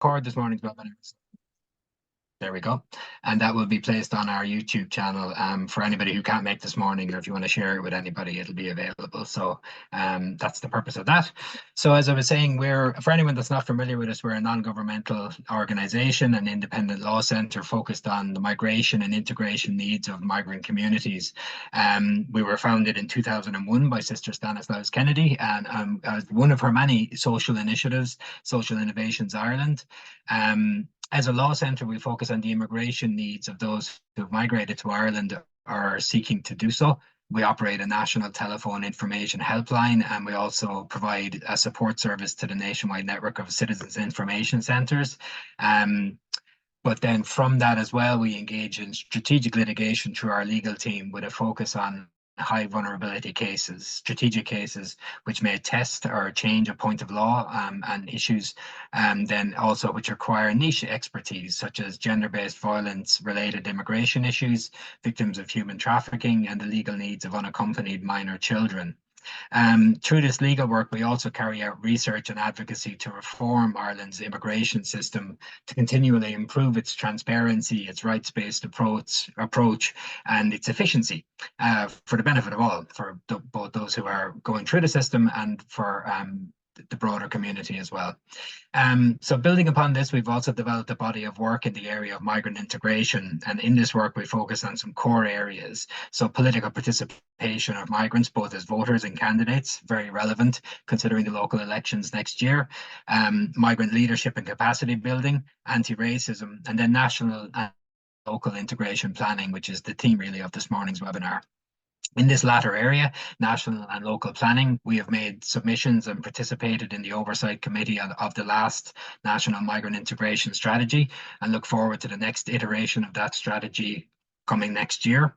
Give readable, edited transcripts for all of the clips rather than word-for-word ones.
record this morning's webinar. There we go. And that will be placed on our YouTube channel for anybody who can't make this morning, or if you want to share it with anybody, it'll be available. So that's the purpose of that. So as I was saying, for anyone that's not familiar with us, we're a non-governmental organization, an independent law centre focused on the migration and integration needs of migrant communities. We were founded in 2001 by Sister Stanislaus Kennedy, and as one of her many social initiatives, Social Innovations Ireland. As a law centre, we focus on the immigration needs of those who have migrated to Ireland or are seeking to do so. We operate a national telephone information helpline, and we also provide a support service to the nationwide network of citizens information centres. But then from that as well, we engage in strategic litigation through our legal team with a focus on high vulnerability cases, strategic cases, which may test or change a point of law and issues, then also which require niche expertise, such as gender-based violence related immigration issues, victims of human trafficking, and the legal needs of unaccompanied minor children. Through this legal work, we also carry out research and advocacy to reform Ireland's immigration system to continually improve its transparency, its rights-based approach, and its efficiency for the benefit of all, for both those who are going through the system and for the broader community as well. So building upon this, we've also developed a body of work in the area of migrant integration. And in this work, we focus on some core areas. So political participation of migrants, both as voters and candidates, very relevant considering the local elections next year. Migrant leadership and capacity building, anti-racism, and then national and local integration planning, which is the theme really of this morning's webinar. In this latter area, national and local planning, we have made submissions and participated in the oversight committee of the last National Migrant Integration Strategy, and look forward to the next iteration of that strategy coming next year.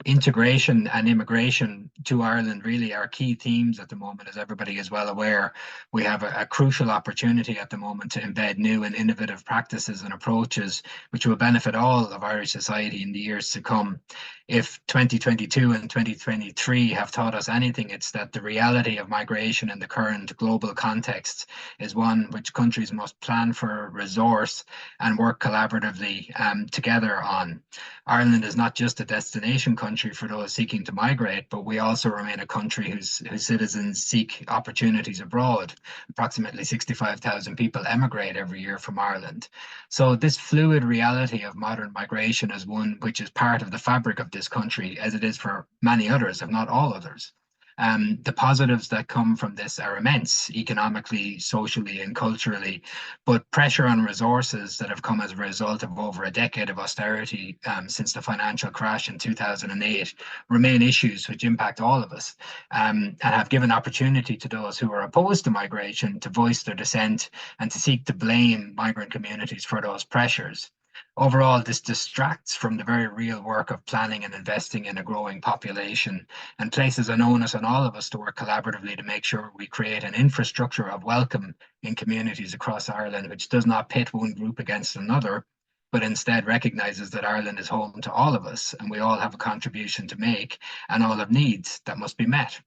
Integration and immigration to Ireland really are key themes at the moment, as everybody is well aware. We have a crucial opportunity at the moment to embed new and innovative practices and approaches which will benefit all of Irish society in the years to come. If 2022 and 2023 have taught us anything, it's that the reality of migration in the current global context is one which countries must plan for, resource, and work collaboratively together on. Ireland is not just a destination country for those seeking to migrate, but we also remain a country whose citizens seek opportunities abroad. Approximately 65,000 people emigrate every year from Ireland. So this fluid reality of modern migration is one which is part of the fabric of this country, as it is for many others, if not all others. The positives that come from this are immense, economically, socially, and culturally, but pressure on resources that have come as a result of over a decade of austerity since the financial crash in 2008 remain issues which impact all of us, and have given opportunity to those who are opposed to migration to voice their dissent and to seek to blame migrant communities for those pressures. Overall, this distracts from the very real work of planning and investing in a growing population, and places an onus on all of us to work collaboratively to make sure we create an infrastructure of welcome in communities across Ireland, which does not pit one group against another, but instead recognises that Ireland is home to all of us, and we all have a contribution to make, and all have needs that must be met.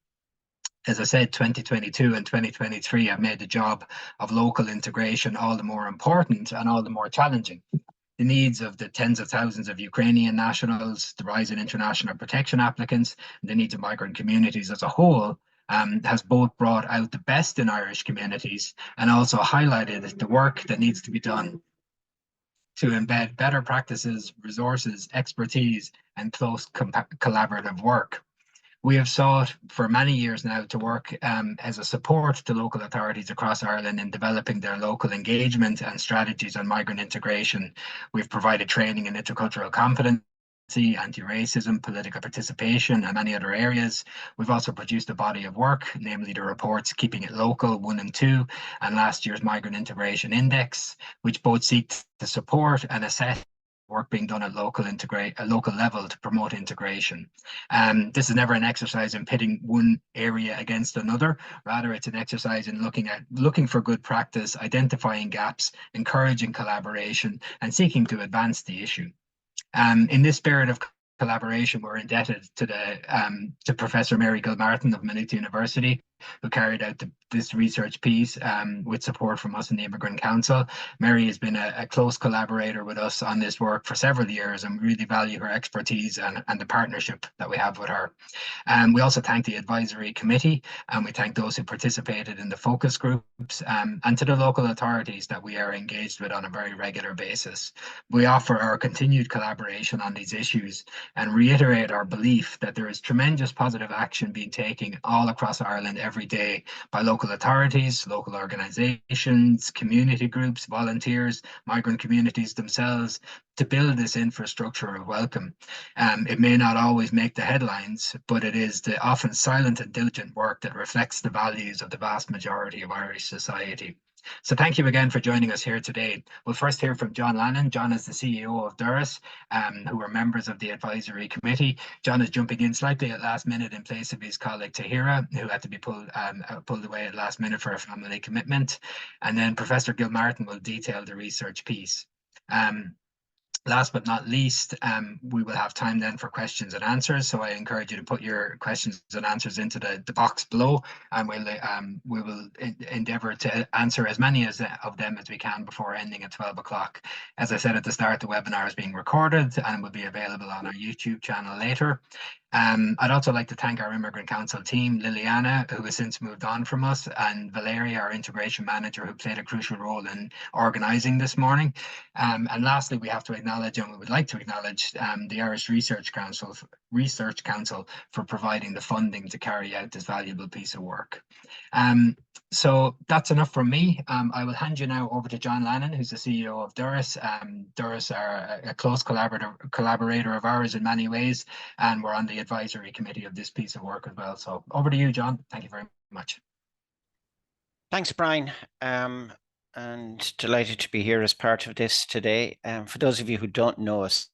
As I said, 2022 and 2023 have made the job of local integration all the more important and all the more challenging. The needs of the tens of thousands of Ukrainian nationals, the rise in international protection applicants, and the needs of migrant communities as a whole has both brought out the best in Irish communities and also highlighted the work that needs to be done to embed better practices, resources, expertise, and close collaborative work. We have sought for many years now to work as a support to local authorities across Ireland in developing their local engagement and strategies on migrant integration. We've provided training in intercultural competency, anti-racism, political participation, and many other areas. We've also produced a body of work, namely the reports Keeping It Local 1 and 2, and last year's Migrant Integration Index, which both seek to support and assess work being done at local level to promote integration. This is never an exercise in pitting one area against another. Rather, it's an exercise in looking for good practice, identifying gaps, encouraging collaboration, and seeking to advance the issue. In this spirit of collaboration, we're indebted to Professor Mary Gilmartin of Maynooth University, who carried out this research piece with support from us in the Immigrant Council. Mary has been a close collaborator with us on this work for several years, and we really value her expertise and the partnership that we have with her. We also thank the advisory committee, and we thank those who participated in the focus groups, and to the local authorities that we are engaged with on a very regular basis. We offer our continued collaboration on these issues and reiterate our belief that there is tremendous positive action being taken all across Ireland every day by local authorities, local organisations, community groups, volunteers, migrant communities themselves, to build this infrastructure of welcome. It may not always make the headlines, but it is the often silent and diligent work that reflects the values of the vast majority of Irish society. So thank you again for joining us here today. We'll first hear from John Lannon. John is the CEO of Doras, who are members of the advisory committee. John is jumping in slightly at last minute in place of his colleague Tahira, who had to be pulled away at last minute for a family commitment. And then Professor Gilmartin will detail the research piece. Last but not least, we will have time then for questions and answers. So I encourage you to put your questions and answers into the box below, and we will endeavour to answer as many of them as we can before ending at 12 o'clock. As I said at the start, the webinar is being recorded and will be available on our YouTube channel later. I'd also like to thank our Immigrant Council team, Liliana, who has since moved on from us, and Valeria, our integration manager, who played a crucial role in organising this morning. And lastly, we have to acknowledge, and we would like to acknowledge, the Irish Research Council for providing the funding to carry out this valuable piece of work. So that's enough from me. I will hand you now over to John Lannon, who's the CEO of Doras. Doras are a close collaborator of ours in many ways, and we're on the advisory committee of this piece of work as well. So over to you, John. Thank you very much. Thanks, Brian. And delighted to be here as part of this today. For those of you who don't know us,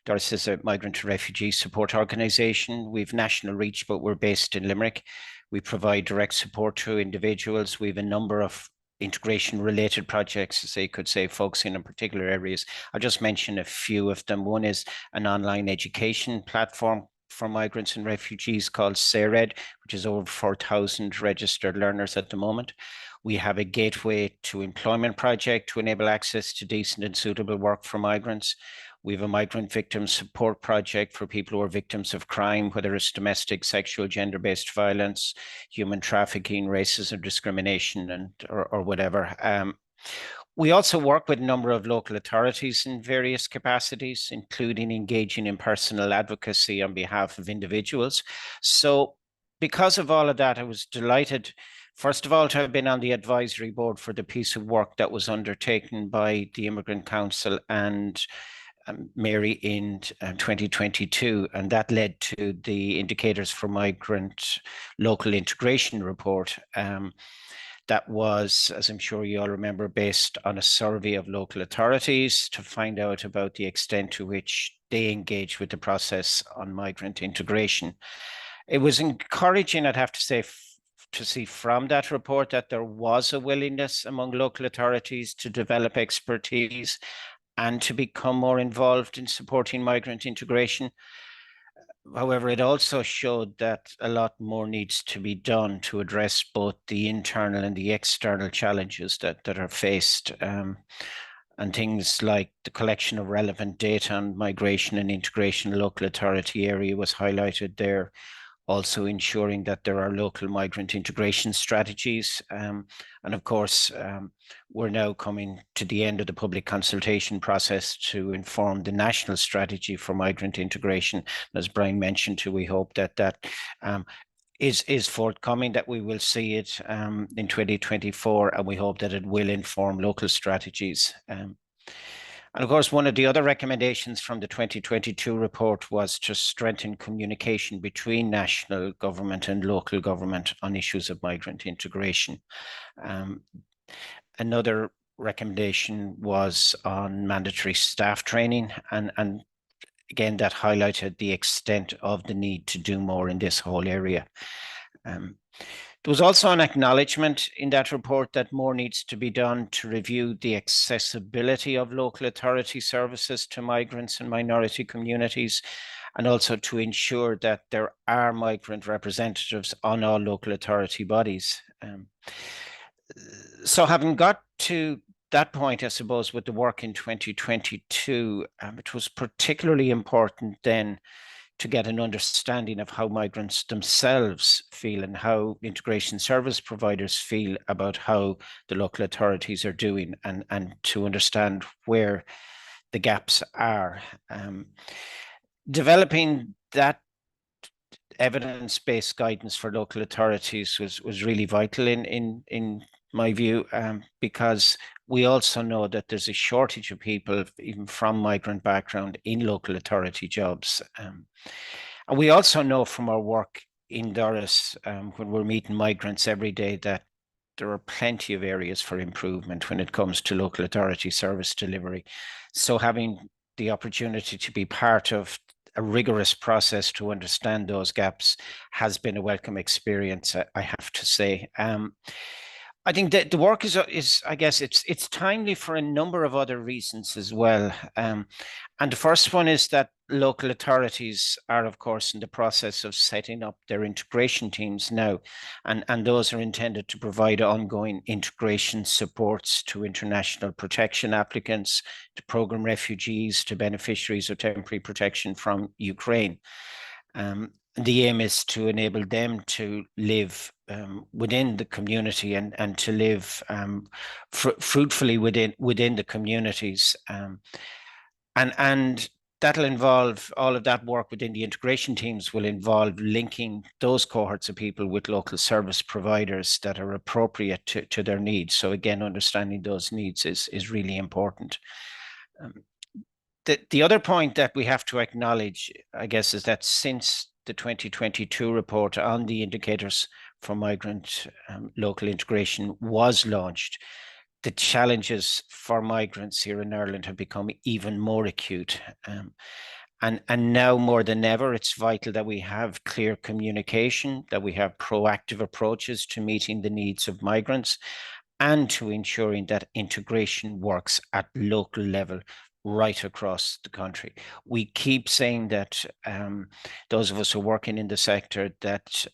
Doras is a migrant and refugee support organisation. We've national reach, but we're based in Limerick. We provide direct support to individuals. We have a number of integration-related projects, as they could say, focusing on particular areas. I'll just mention a few of them. One is an online education platform for migrants and refugees called SARED, which is over 4,000 registered learners at the moment. We have a Gateway to Employment project to enable access to decent and suitable work for migrants. We have a migrant victim support project for people who are victims of crime, whether it's domestic, sexual, gender-based violence, human trafficking, racism, discrimination, or whatever. We also work with a number of local authorities in various capacities, including engaging in personal advocacy on behalf of individuals. So because of all of that, I was delighted, first of all, to have been on the advisory board for the piece of work that was undertaken by the Immigrant Council and Mary in 2022, and that led to the Indicators for Migrant Local Integration report. That was, as I'm sure you all remember, based on a survey of local authorities to find out about the extent to which they engage with the process on migrant integration. It was encouraging, I'd have to say, to see from that report that there was a willingness among local authorities to develop expertise and to become more involved in supporting migrant integration. However, it also showed that a lot more needs to be done to address both the internal and the external challenges that are faced. And things like the collection of relevant data on migration and integration local authority area was highlighted there. Also ensuring that there are local migrant integration strategies. And of course, we're now coming to the end of the public consultation process to inform the national strategy for migrant integration. As Brian mentioned too, we hope that is forthcoming, that we will see it in 2024, and we hope that it will inform local strategies. And of course, one of the other recommendations from the 2022 report was to strengthen communication between national government and local government on issues of migrant integration. Another recommendation was on mandatory staff training, and again, that highlighted the extent of the need to do more in this whole area. There was also an acknowledgement in that report that more needs to be done to review the accessibility of local authority services to migrants and minority communities, and also to ensure that there are migrant representatives on all local authority bodies. So having got to that point, I suppose, with the work in 2022, it was particularly important then to get an understanding of how migrants themselves feel and how integration service providers feel about how the local authorities are doing, and to understand where the gaps are. Developing that evidence-based guidance for local authorities was really vital in my view, because we also know that there's a shortage of people, even from migrant background, in local authority jobs. And we also know from our work in Doris, when we're meeting migrants every day, that there are plenty of areas for improvement when it comes to local authority service delivery. So having the opportunity to be part of a rigorous process to understand those gaps has been a welcome experience, I have to say. I think that the work is, I guess, it's timely for a number of other reasons as well. And the first one is that local authorities are, of course, in the process of setting up their integration teams now, and those are intended to provide ongoing integration supports to international protection applicants, to program refugees, to beneficiaries of temporary protection from Ukraine. The aim is to enable them to live within the community and to live fruitfully within the communities. And that'll involve, all of that work within the integration teams will involve linking those cohorts of people with local service providers that are appropriate to their needs. So again, understanding those needs is really important. The other point that we have to acknowledge, I guess, is that since the 2022 report on the indicators for migrant local integration was launched, the challenges for migrants here in Ireland have become even more acute. And now more than ever, it's vital that we have clear communication, that we have proactive approaches to meeting the needs of migrants and to ensuring that integration works at local level right across the country. We keep saying that those of us who are working in the sector, that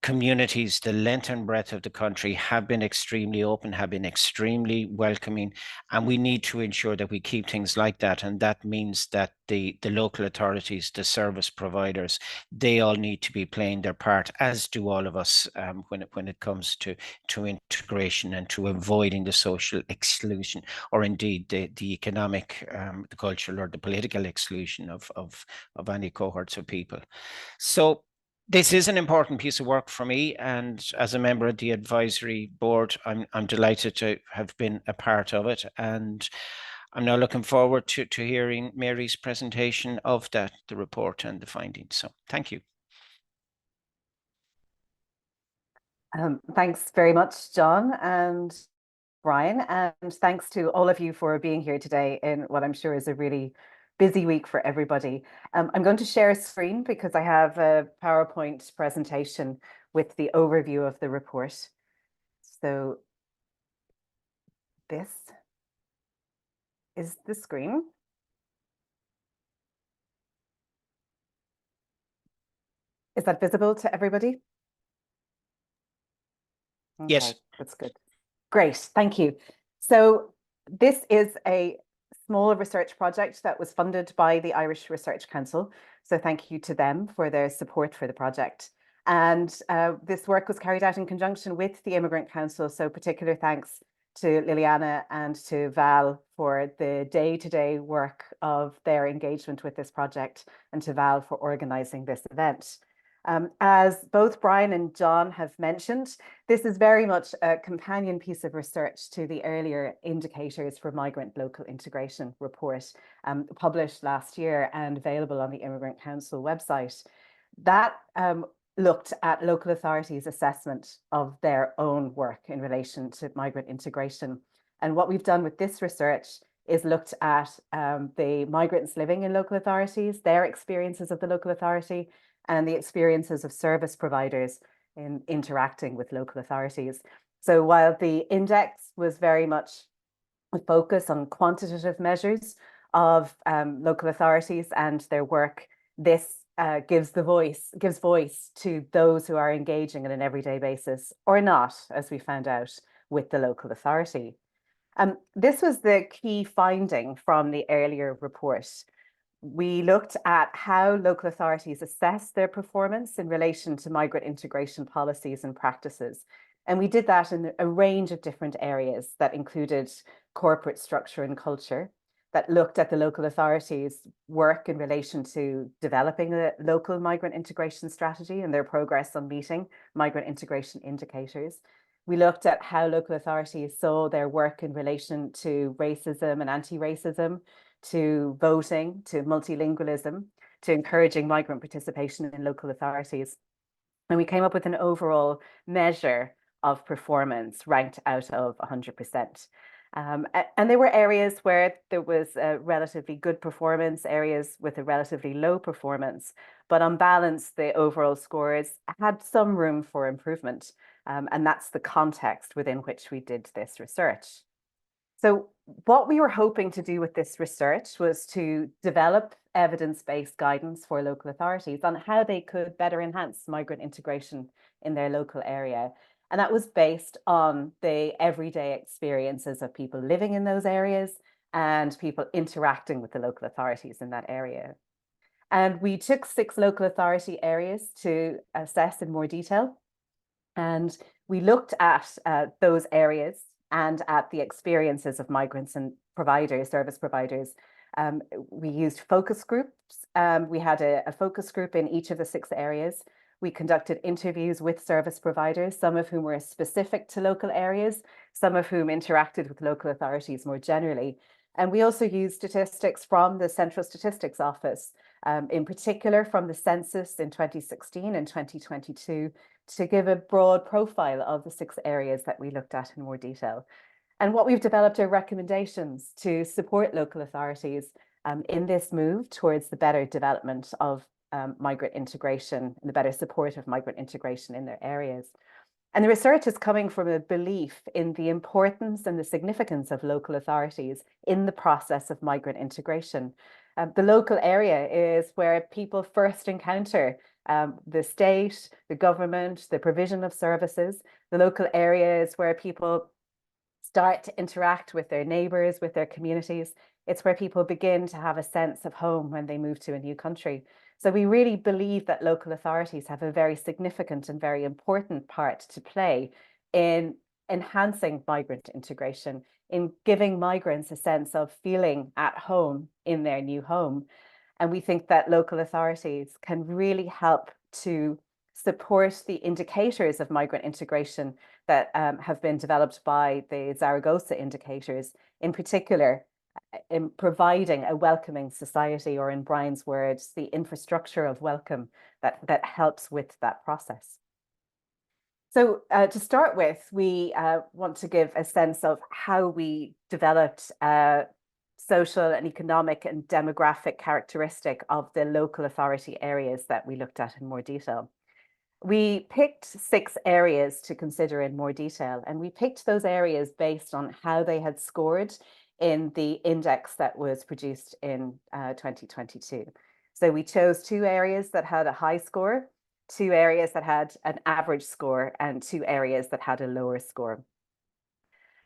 communities, the length and breadth of the country, have been extremely open, have been extremely welcoming, and we need to ensure that we keep things like that. And that means that the local authorities, the service providers, they all need to be playing their part, as do all of us, when it comes to integration and to avoiding the social exclusion, or indeed the economic, the cultural or the political exclusion of any cohorts of people. So this is an important piece of work for me, and as a member of the advisory board, I'm delighted to have been a part of it, and I'm now looking forward to hearing Mary's presentation of the report and the findings. So thank you. Thanks very much, John and Brian, and thanks to all of you for being here today in what I'm sure is a really busy week for everybody. I'm going to share a screen because I have a PowerPoint presentation with the overview of the report. So this is the screen. Is that visible to everybody? Okay, yes, that's good. Great, thank you. So this is a small research project that was funded by the Irish Research Council. So thank you to them for their support for the project. And this work was carried out in conjunction with the Immigrant Council. So particular thanks to Liliana and to Val for the day-to-day work of their engagement with this project, and to Val for organizing this event. As both Brian and John have mentioned, this is very much a companion piece of research to the earlier Indicators for Migrant Local Integration report, published last year and available on the Immigrant Council website. That looked at local authorities' assessment of their own work in relation to migrant integration. And what we've done with this research is looked at the migrants living in local authorities, their experiences of the local authority, and the experiences of service providers in interacting with local authorities. So while the index was very much a focus on quantitative measures of local authorities and their work, this gives voice to those who are engaging on an everyday basis or not, as we found out with the local authority. This was the key finding from the earlier report. We looked at how local authorities assess their performance in relation to migrant integration policies and practices. And we did that in a range of different areas that included corporate structure and culture, that looked at the local authorities' work in relation to developing a local migrant integration strategy and their progress on meeting migrant integration indicators. We looked at how local authorities saw their work in relation to racism and anti-racism, to voting, to multilingualism, to encouraging migrant participation in local authorities. And we came up with an overall measure of performance ranked out of 100%. And there were areas where there was a relatively good performance, areas with a relatively low performance, but on balance, the overall scores had some room for improvement. And that's the context within which we did this research. So what we were hoping to do with this research was to develop evidence-based guidance for local authorities on how they could better enhance migrant integration in their local area. And that was based on the everyday experiences of people living in those areas and people interacting with the local authorities in that area. And we took 6 local authority areas to assess in more detail. And we looked at those areas and at the experiences of migrants and service providers. We used focus groups. We had a focus group in each of the 6 areas. We conducted interviews with service providers, some of whom were specific to local areas, some of whom interacted with local authorities more generally. And we also used statistics from the Central Statistics Office, in particular from the census in 2016 and 2022, to give a broad profile of the 6 areas that we looked at in more detail. And what we've developed are recommendations to support local authorities in this move towards the better development of migrant integration and the better support of migrant integration in their areas. And the research is coming from a belief in the importance and the significance of local authorities in the process of migrant integration. The local area is where people first encounter the state, the government, the provision of services. The local area is where people start to interact with their neighbours, with their communities. It's where people begin to have a sense of home when they move to a new country. So we really believe that local authorities have a very significant and very important part to play in enhancing migrant integration, in giving migrants a sense of feeling at home in their new home. And we think that local authorities can really help to support the indicators of migrant integration that have been developed by the Zaragoza indicators, in particular, in providing a welcoming society, or in Brian's words, the infrastructure of welcome that helps with that process. So to start with, we want to give a sense of how we developed social and economic and demographic characteristic of the local authority areas that we looked at in more detail. We picked 6 areas to consider in more detail, and we picked those areas based on how they had scored in the index that was produced in 2022. So we chose 2 areas that had a high score, 2 areas that had an average score, and 2 areas that had a lower score.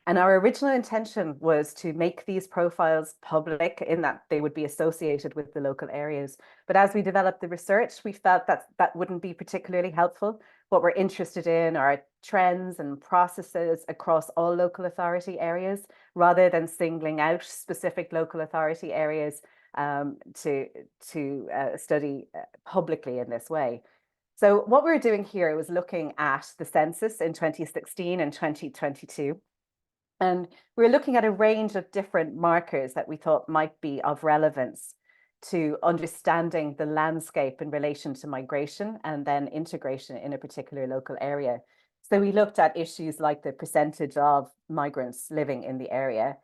And our original intention was to make these profiles public in that they would be associated with the local areas. But as we developed the research, we felt that that wouldn't be particularly helpful. What we're interested in are trends and processes across all local authority areas, rather than singling out specific local authority areas to study publicly in this way. So what we're doing here was looking at the census in 2016 and 2022. And we're looking at a range of different markers that we thought might be of relevance to understanding the landscape in relation to migration and then integration in a particular local area. So we looked at issues like the percentage of migrants living in the area.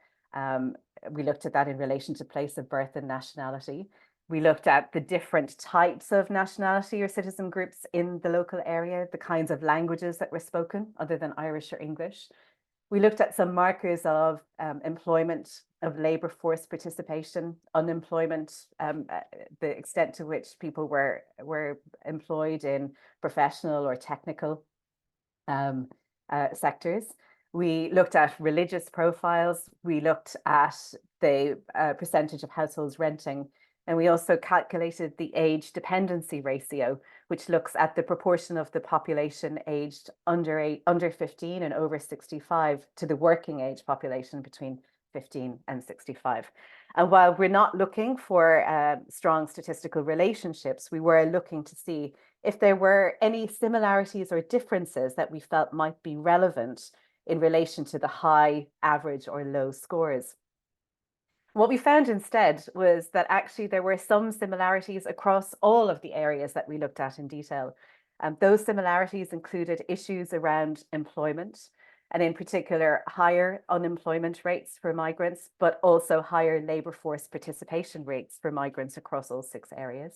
We looked at that in relation to place of birth and nationality. We looked at the different types of nationality or citizen groups in the local area, the kinds of languages that were spoken other than Irish or English. We looked at some markers of employment of labour force participation, unemployment, the extent to which people were employed in professional or technical sectors. We looked at religious profiles. We looked at the percentage of households renting. And we also calculated the age dependency ratio, which looks at the proportion of the population aged under 15 and over 65 to the working age population between 15 and 65. And while we're not looking for strong statistical relationships, we were looking to see if there were any similarities or differences that we felt might be relevant in relation to the high, average, or low scores. What we found instead was that actually there were some similarities across all of the areas that we looked at in detail. Those similarities included issues around employment, and in particular, higher unemployment rates for migrants, but also higher labour force participation rates for migrants across all 6 areas.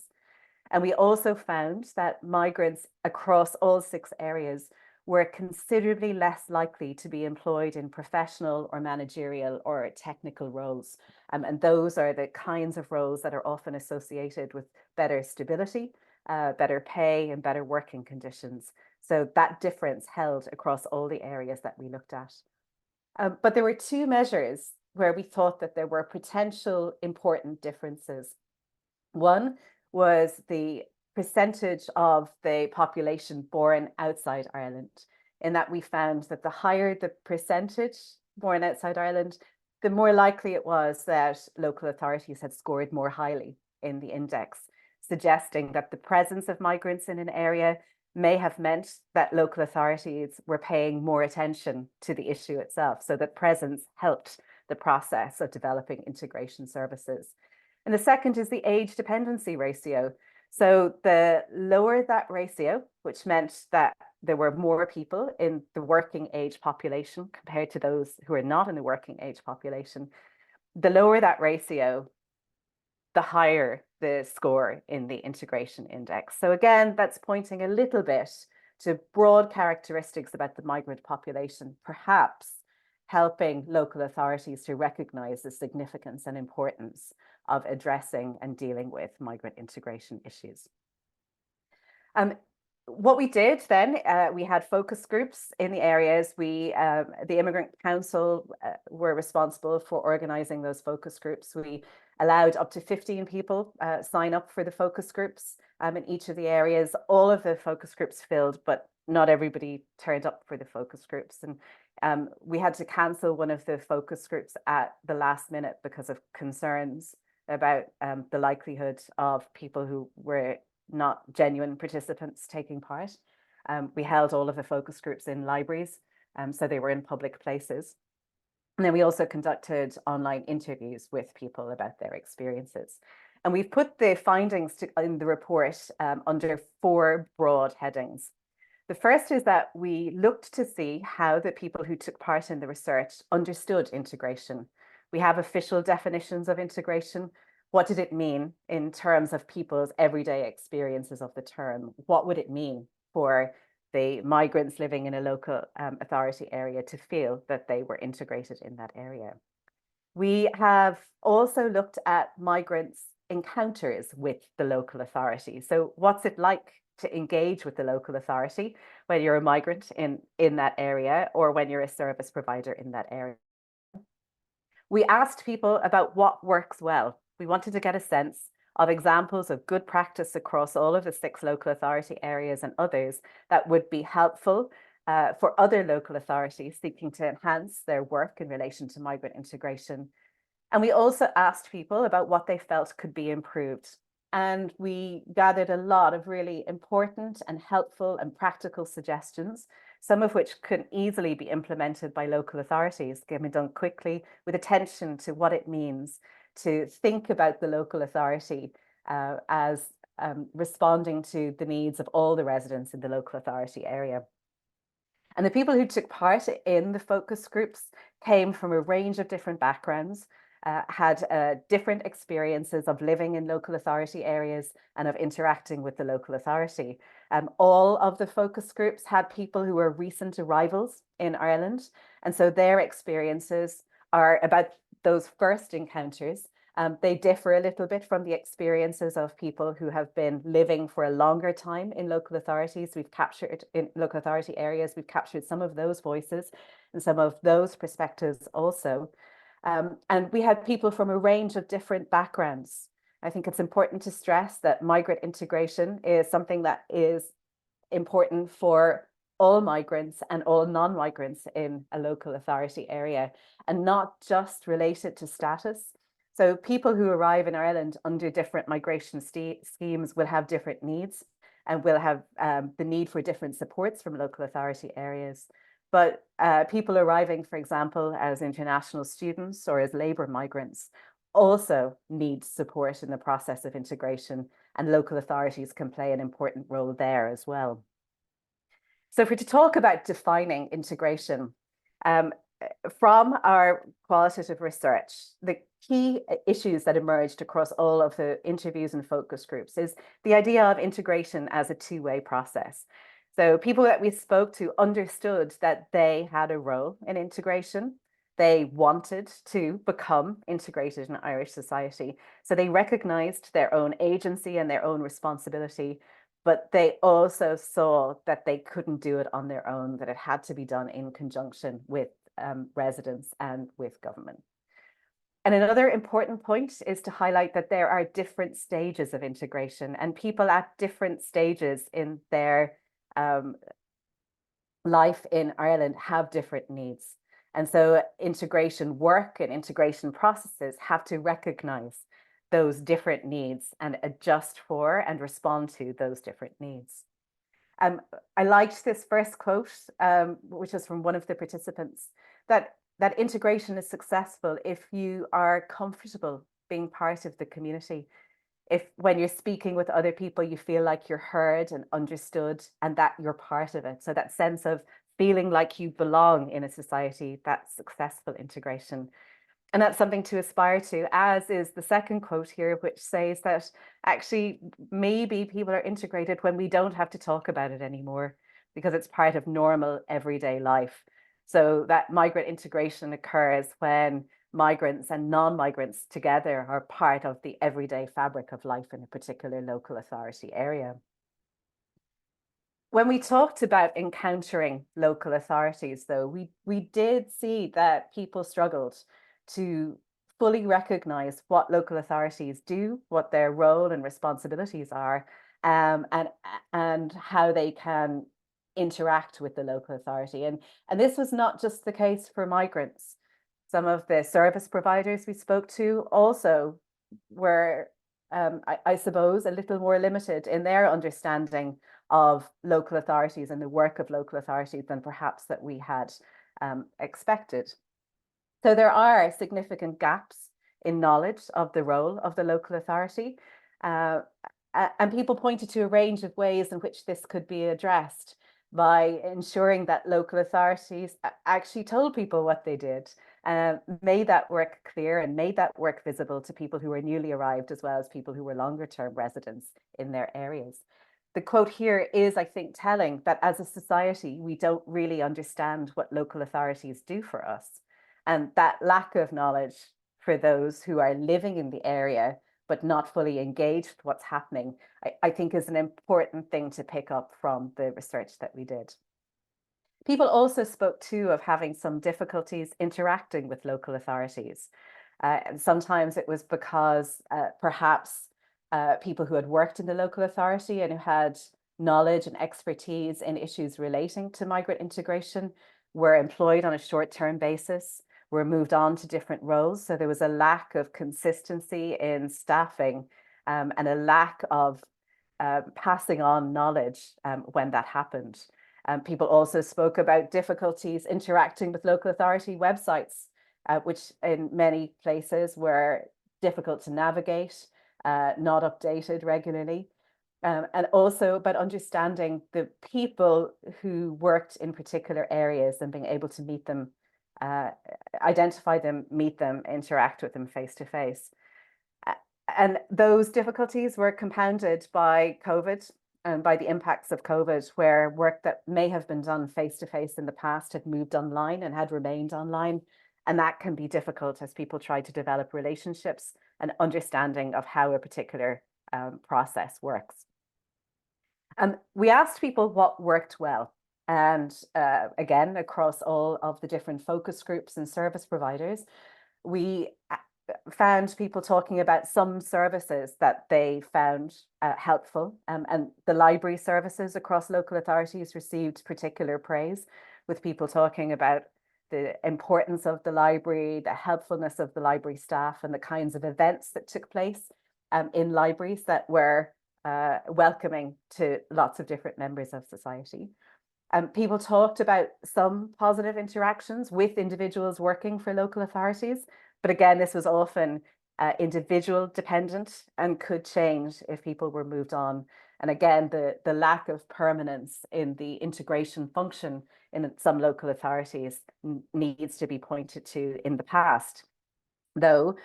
And we also found that migrants across all 6 areas were considerably less likely to be employed in professional or managerial or technical roles. And those are the kinds of roles that are often associated with better stability, better pay, and better working conditions. So that difference held across all the areas that we looked at. But there were 2 measures where we thought that there were potential important differences. One was the percentage of the population born outside Ireland, in that we found that the higher the percentage born outside Ireland, the more likely it was that local authorities had scored more highly in the index, suggesting that the presence of migrants in an area may have meant that local authorities were paying more attention to the issue itself, so that presence helped the process of developing integration services. And the second is the age dependency ratio. So the lower that ratio, which meant that there were more people in the working age population compared to those who are not in the working age population, the lower that ratio, the higher the score in the integration index. So again, that's pointing a little bit to broad characteristics about the migrant population, perhaps helping local authorities to recognize the significance and importance of addressing and dealing with migrant integration issues. What we did then, we had focus groups in the areas. The Immigrant Council were responsible for organizing those focus groups. We allowed up to 15 people sign up for the focus groups in each of the areas. All of the focus groups filled, but not everybody turned up for the focus groups. And we had to cancel one of the focus groups at the last minute because of concerns about the likelihood of people who were not genuine participants taking part. We held all of the focus groups in libraries, so they were in public places. And then we also conducted online interviews with people about their experiences. And we've put the findings in the report under 4 broad headings. The first is that we looked to see how the people who took part in the research understood integration. We have official definitions of integration. What did it mean in terms of people's everyday experiences of the term? What would it mean for the migrants living in a local authority area to feel that they were integrated in that area? We have also looked at migrants' encounters with the local authority. So what's it like to engage with the local authority when you're a migrant in that area, or when you're a service provider in that area? We asked people about what works well. We wanted to get a sense of examples of good practice across all of the 6 local authority areas and others that would be helpful for other local authorities seeking to enhance their work in relation to migrant integration. And we also asked people about what they felt could be improved. And we gathered a lot of really important and helpful and practical suggestions, some of which could easily be implemented by local authorities, can be done quickly with attention to what it means to think about the local authority as responding to the needs of all the residents in the local authority area. And the people who took part in the focus groups came from a range of different backgrounds, had different experiences of living in local authority areas and of interacting with the local authority. All of the focus groups had people who were recent arrivals in Ireland. And so their experiences are about those first encounters, they differ a little bit from the experiences of people who have been living for a longer time in local authorities. We've captured in local authority areas, we've captured some of those voices and some of those perspectives also. And we had people from a range of different backgrounds. I think it's important to stress that migrant integration is something that is important for all migrants and all non-migrants in a local authority area, and not just related to status. So people who arrive in Ireland under different migration schemes will have different needs and will have the need for different supports from local authority areas. But people arriving, for example, as international students or as labour migrants also need support in the process of integration, and local authorities can play an important role there as well. So if we're to talk about defining integration, from our qualitative research, the key issues that emerged across all of the interviews and focus groups is the idea of integration as a two-way process. So people that we spoke to understood that they had a role in integration. They wanted to become integrated in Irish society. So they recognized their own agency and their own responsibility, but they also saw that they couldn't do it on their own, that it had to be done in conjunction with residents and with government. And another important point is to highlight that there are different stages of integration, and people at different stages in their life in Ireland have different needs. And so integration work and integration processes have to recognize those different needs and adjust for and respond to those different needs. I liked this first quote, which was from one of the participants, that integration is successful if you are comfortable being part of the community. If when you're speaking with other people, you feel like you're heard and understood and that you're part of it. So that sense of feeling like you belong in a society, that's successful integration. And that's something to aspire to, as is the second quote here, which says that actually maybe people are integrated when we don't have to talk about it anymore, because it's part of normal everyday life. So that migrant integration occurs when migrants and non-migrants together are part of the everyday fabric of life in a particular local authority area. When we talked about encountering local authorities, though, we did see that people struggled to fully recognize what local authorities do, what their role and responsibilities are, and how they can interact with the local authority. And this was not just the case for migrants. Some of the service providers we spoke to also were, I suppose, a little more limited in their understanding of local authorities and the work of local authorities than perhaps that we had expected. So there are significant gaps in knowledge of the role of the local authority. And people pointed to a range of ways in which this could be addressed by ensuring that local authorities actually told people what they did, made that work clear and made that work visible to people who were newly arrived, as well as people who were longer term residents in their areas. The quote here is, I think, telling that as a society, we don't really understand what local authorities do for us. And that lack of knowledge for those who are living in the area but not fully engaged with what's happening, I think is an important thing to pick up from the research that we did. People also spoke too of having some difficulties interacting with local authorities. And sometimes it was because perhaps people who had worked in the local authority and who had knowledge and expertise in issues relating to migrant integration were employed on a short-term basis, were moved on to different roles. So there was a lack of consistency in staffing and a lack of passing on knowledge when that happened. People also spoke about difficulties interacting with local authority websites, which in many places were difficult to navigate, not updated regularly. And also about understanding the people who worked in particular areas and being able to meet them, identify them, meet them, interact with them face to face. And those difficulties were compounded by COVID and by the impacts of COVID, where work that may have been done face to face in the past had moved online and had remained online. And that can be difficult as people try to develop relationships and understanding of how a particular process works. We asked people what worked well. And again, across all of the different focus groups and service providers, we found people talking about some services that they found helpful. And the library services across local authorities received particular praise, with people talking about the importance of the library, the helpfulness of the library staff, and the kinds of events that took place in libraries that were welcoming to lots of different members of society. People talked about some positive interactions with individuals working for local authorities, but again, this was often individual dependent and could change if people were moved on. And again, the lack of permanence in the integration function in some local authorities needs to be pointed to in the past. Though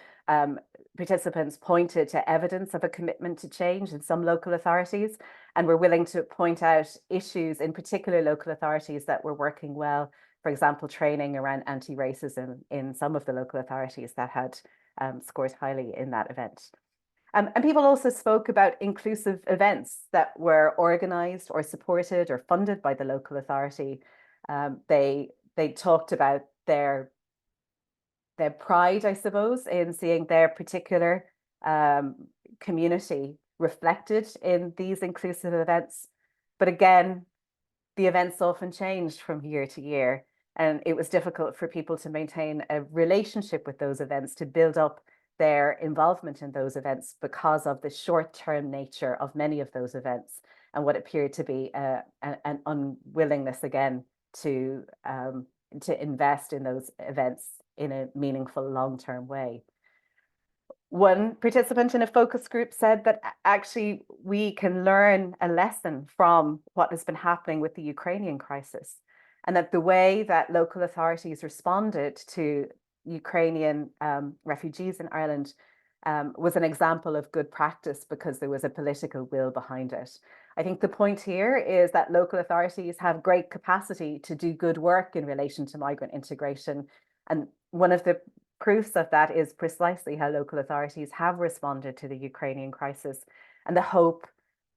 participants pointed to evidence of a commitment to change in some local authorities, and were willing to point out issues in particular local authorities that were working well. For example, training around anti-racism in some of the local authorities that had scored highly in that event. And people also spoke about inclusive events that were organized or supported or funded by the local authority. They talked about their pride, I suppose, in seeing their particular community reflected in these inclusive events. But again, the events often changed from year to year, and it was difficult for people to maintain a relationship with those events, to build up their involvement in those events because of the short-term nature of many of those events and what appeared to be an unwillingness again to invest in those events in a meaningful long-term way. One participant in a focus group said that actually we can learn a lesson from what has been happening with the Ukrainian crisis, and that the way that local authorities responded to Ukrainian refugees in Ireland was an example of good practice because there was a political will behind it. I think the point here is that local authorities have great capacity to do good work in relation to migrant integration. And one of the proofs of that is precisely how local authorities have responded to the Ukrainian crisis, and the hope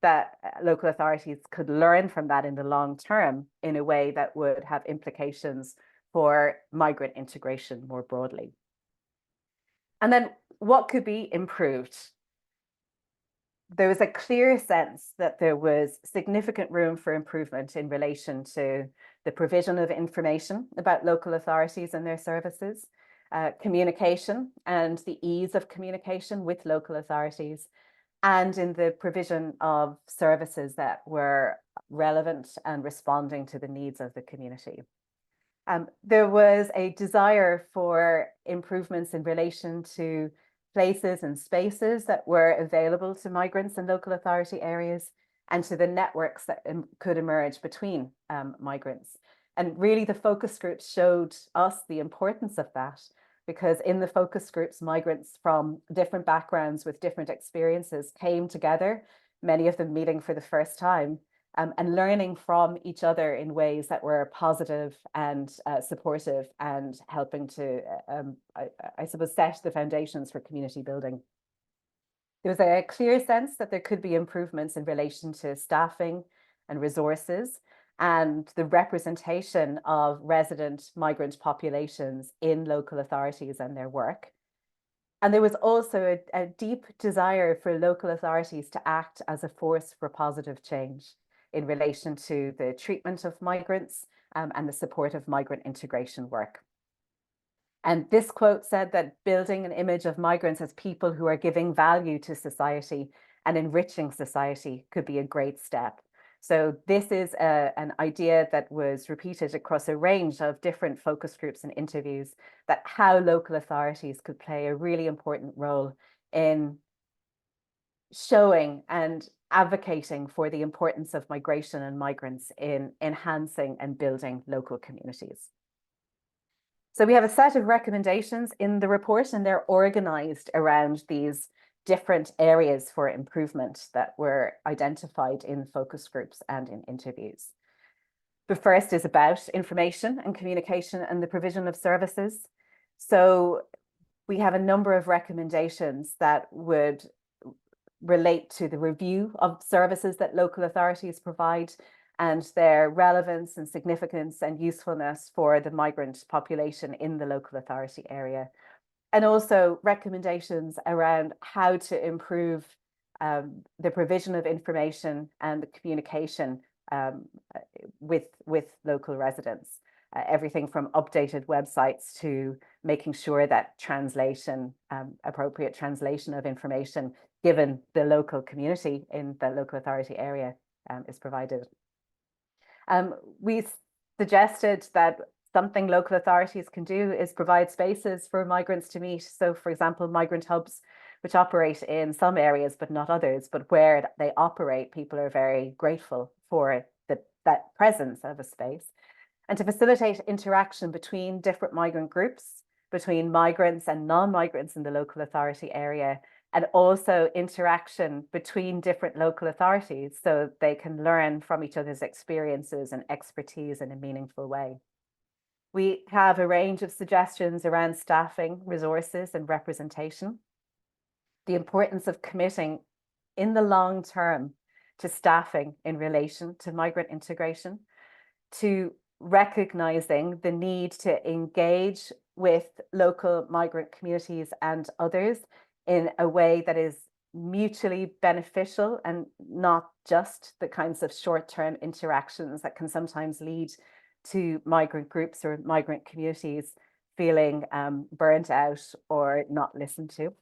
that local authorities could learn from that in the long term in a way that would have implications for migrant integration more broadly. And then what could be improved? There was a clear sense that there was significant room for improvement in relation to the provision of information about local authorities and their services, communication and the ease of communication with local authorities, and in the provision of services that were relevant and responding to the needs of the community. There was a desire for improvements in relation to places and spaces that were available to migrants in local authority areas, and to the networks that could emerge between migrants. And really the focus groups showed us the importance of that, because in the focus groups, migrants from different backgrounds with different experiences came together, many of them meeting for the first time, and learning from each other in ways that were positive and supportive, and helping to, I suppose, set the foundations for community building. There was a clear sense that there could be improvements in relation to staffing and resources, and the representation of resident migrant populations in local authorities and their work. And there was also a deep desire for local authorities to act as a force for positive change in relation to the treatment of migrants and the support of migrant integration work. And this quote said that building an image of migrants as people who are giving value to society and enriching society could be a great step. So this is an idea that was repeated across a range of different focus groups and interviews, that how local authorities could play a really important role in showing and advocating for the importance of migration and migrants in enhancing and building local communities. So we have a set of recommendations in the report, and they're organized around these different areas for improvement that were identified in focus groups and in interviews. The first is about information and communication and the provision of services. So we have a number of recommendations that would relate to the review of services that local authorities provide and their relevance and significance and usefulness for the migrant population in the local authority area. And also recommendations around how to improve the provision of information and the communication with local residents. Everything from updated websites to making sure that translation, appropriate translation of information given the local community in the local authority area is provided. We suggested that something local authorities can do is provide spaces for migrants to meet. So, for example, migrant hubs, which operate in some areas, but not others, but where they operate, people are very grateful for that presence of a space. And to facilitate interaction between different migrant groups, between migrants and non-migrants in the local authority area, and also interaction between different local authorities so they can learn from each other's experiences and expertise in a meaningful way. We have a range of suggestions around staffing, resources, and representation. The importance of committing in the long term to staffing in relation to migrant integration, to recognizing the need to engage with local migrant communities and others in a way that is mutually beneficial and not just the kinds of short-term interactions that can sometimes lead to migrant groups or migrant communities feeling burnt out or not listened to.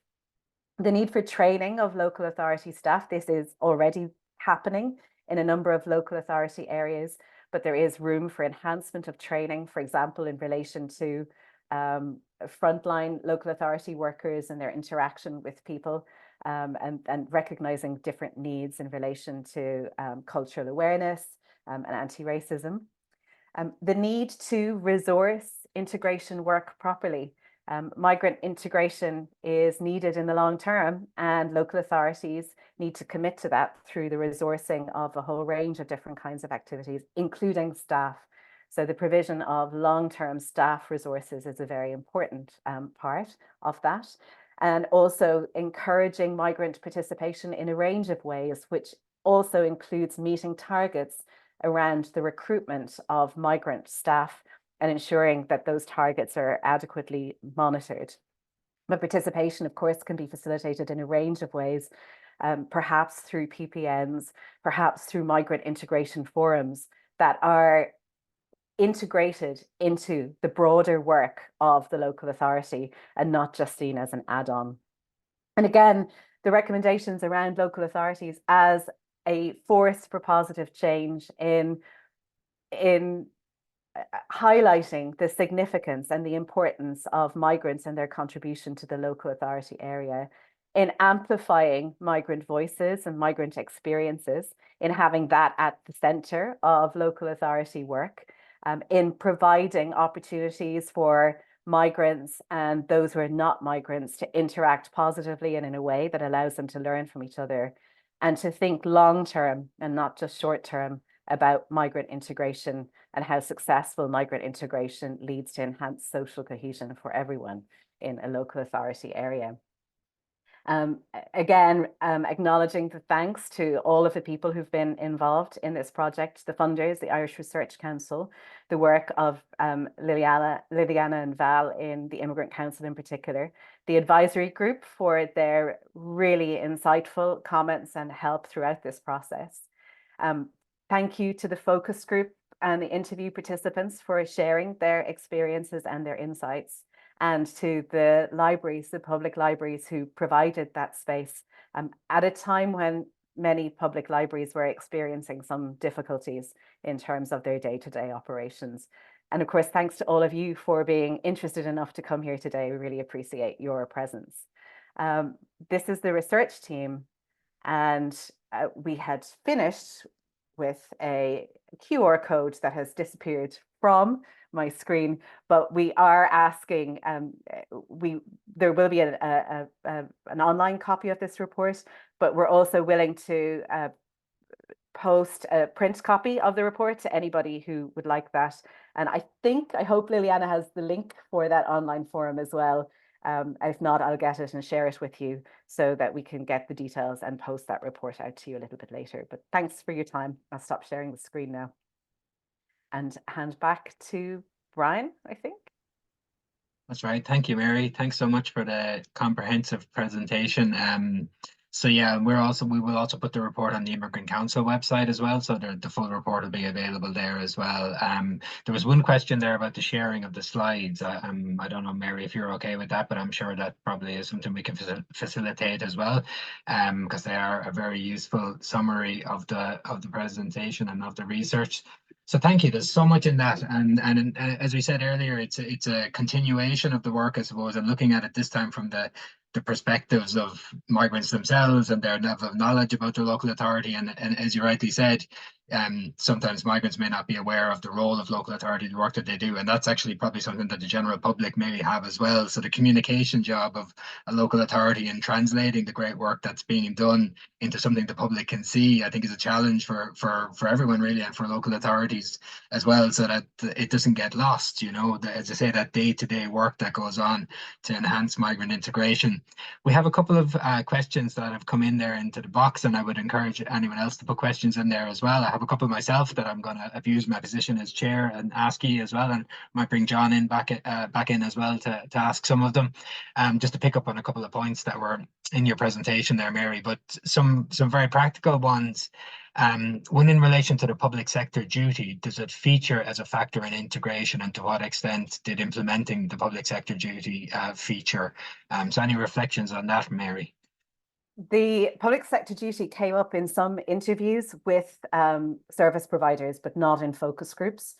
The need for training of local authority staff. This is already happening in a number of local authority areas, but there is room for enhancement of training, for example, in relation to frontline local authority workers and their interaction with people, and recognizing different needs in relation to cultural awareness and anti-racism. The need to resource integration work properly. Migrant integration is needed in the long term, and local authorities need to commit to that through the resourcing of a whole range of different kinds of activities, including staff. So the provision of long-term staff resources is a very important part of that. And also encouraging migrant participation in a range of ways, which also includes meeting targets around the recruitment of migrant staff and ensuring that those targets are adequately monitored. But participation, of course, can be facilitated in a range of ways, perhaps through PPNs, perhaps through migrant integration forums that are integrated into the broader work of the local authority and not just seen as an add-on. And again, the recommendations around local authorities as a force for positive change in highlighting the significance and the importance of migrants and their contribution to the local authority area, in amplifying migrant voices and migrant experiences, in having that at the center of local authority work, in providing opportunities for migrants and those who are not migrants to interact positively and in a way that allows them to learn from each other, and to think long-term and not just short-term about migrant integration and how successful migrant integration leads to enhanced social cohesion for everyone in a local authority area. Again, acknowledging the thanks to all of the people who've been involved in this project, the funders, the Irish Research Council, the work of Liliana and Val in the Immigrant Council in particular, the advisory group for their really insightful comments and help throughout this process. Thank you to the focus group and the interview participants for sharing their experiences and their insights, and to the libraries, the public libraries who provided that space at a time when many public libraries were experiencing some difficulties in terms of their day-to-day operations. And of course, thanks to all of you for being interested enough to come here today. We really appreciate your presence. This is the research team, and we had finished with a QR code that has disappeared from my screen, but we are asking, there will be an online copy of this report, but we're also willing to post a print copy of the report to anybody who would like that. And I hope Liliana has the link for that online forum as well. If not, I'll get it and share it with you so that we can get the details and post that report out to you a little bit later. But thanks for your time. I'll stop sharing the screen now and hand back to Brian, I think. That's right. Thank you, Mary. Thanks so much for the comprehensive presentation. So yeah, we will also put the report on the Immigrant Council website as well, so the full report will be available there as well. There was one question there about the sharing of the slides. I don't know, Mary, if you're okay with that, but I'm sure that probably is something we can facilitate as well, because they are a very useful summary of the presentation and of the research. So thank you. There's so much in that, and as we said earlier, it's a continuation of the work, I suppose, and looking at it this time from the perspectives of migrants themselves and their level of knowledge about their local authority. And as you rightly said, sometimes migrants may not be aware of the role of local authority, the work that they do, and that's actually probably something that the general public may have as well. So the communication job of a local authority in translating the great work that's being done into something the public can see, I think is a challenge for everyone really, and for local authorities as well, so that it doesn't get lost, you know, as I say, that day-to-day work that goes on to enhance migrant integration. We have a couple of questions that have come in there into the box, and I would encourage anyone else to put questions in there as well. I have a couple myself that I'm going to abuse my position as chair and ask you as well, and might bring John in back in as well to ask some of them, just to pick up on a couple of points that were in your presentation there, Mary, but some very practical ones. One in relation to the public sector duty, does it feature as a factor in integration, and to what extent did implementing the public sector duty feature? So any reflections on that, Mary? The public sector duty came up in some interviews with service providers, but not in focus groups.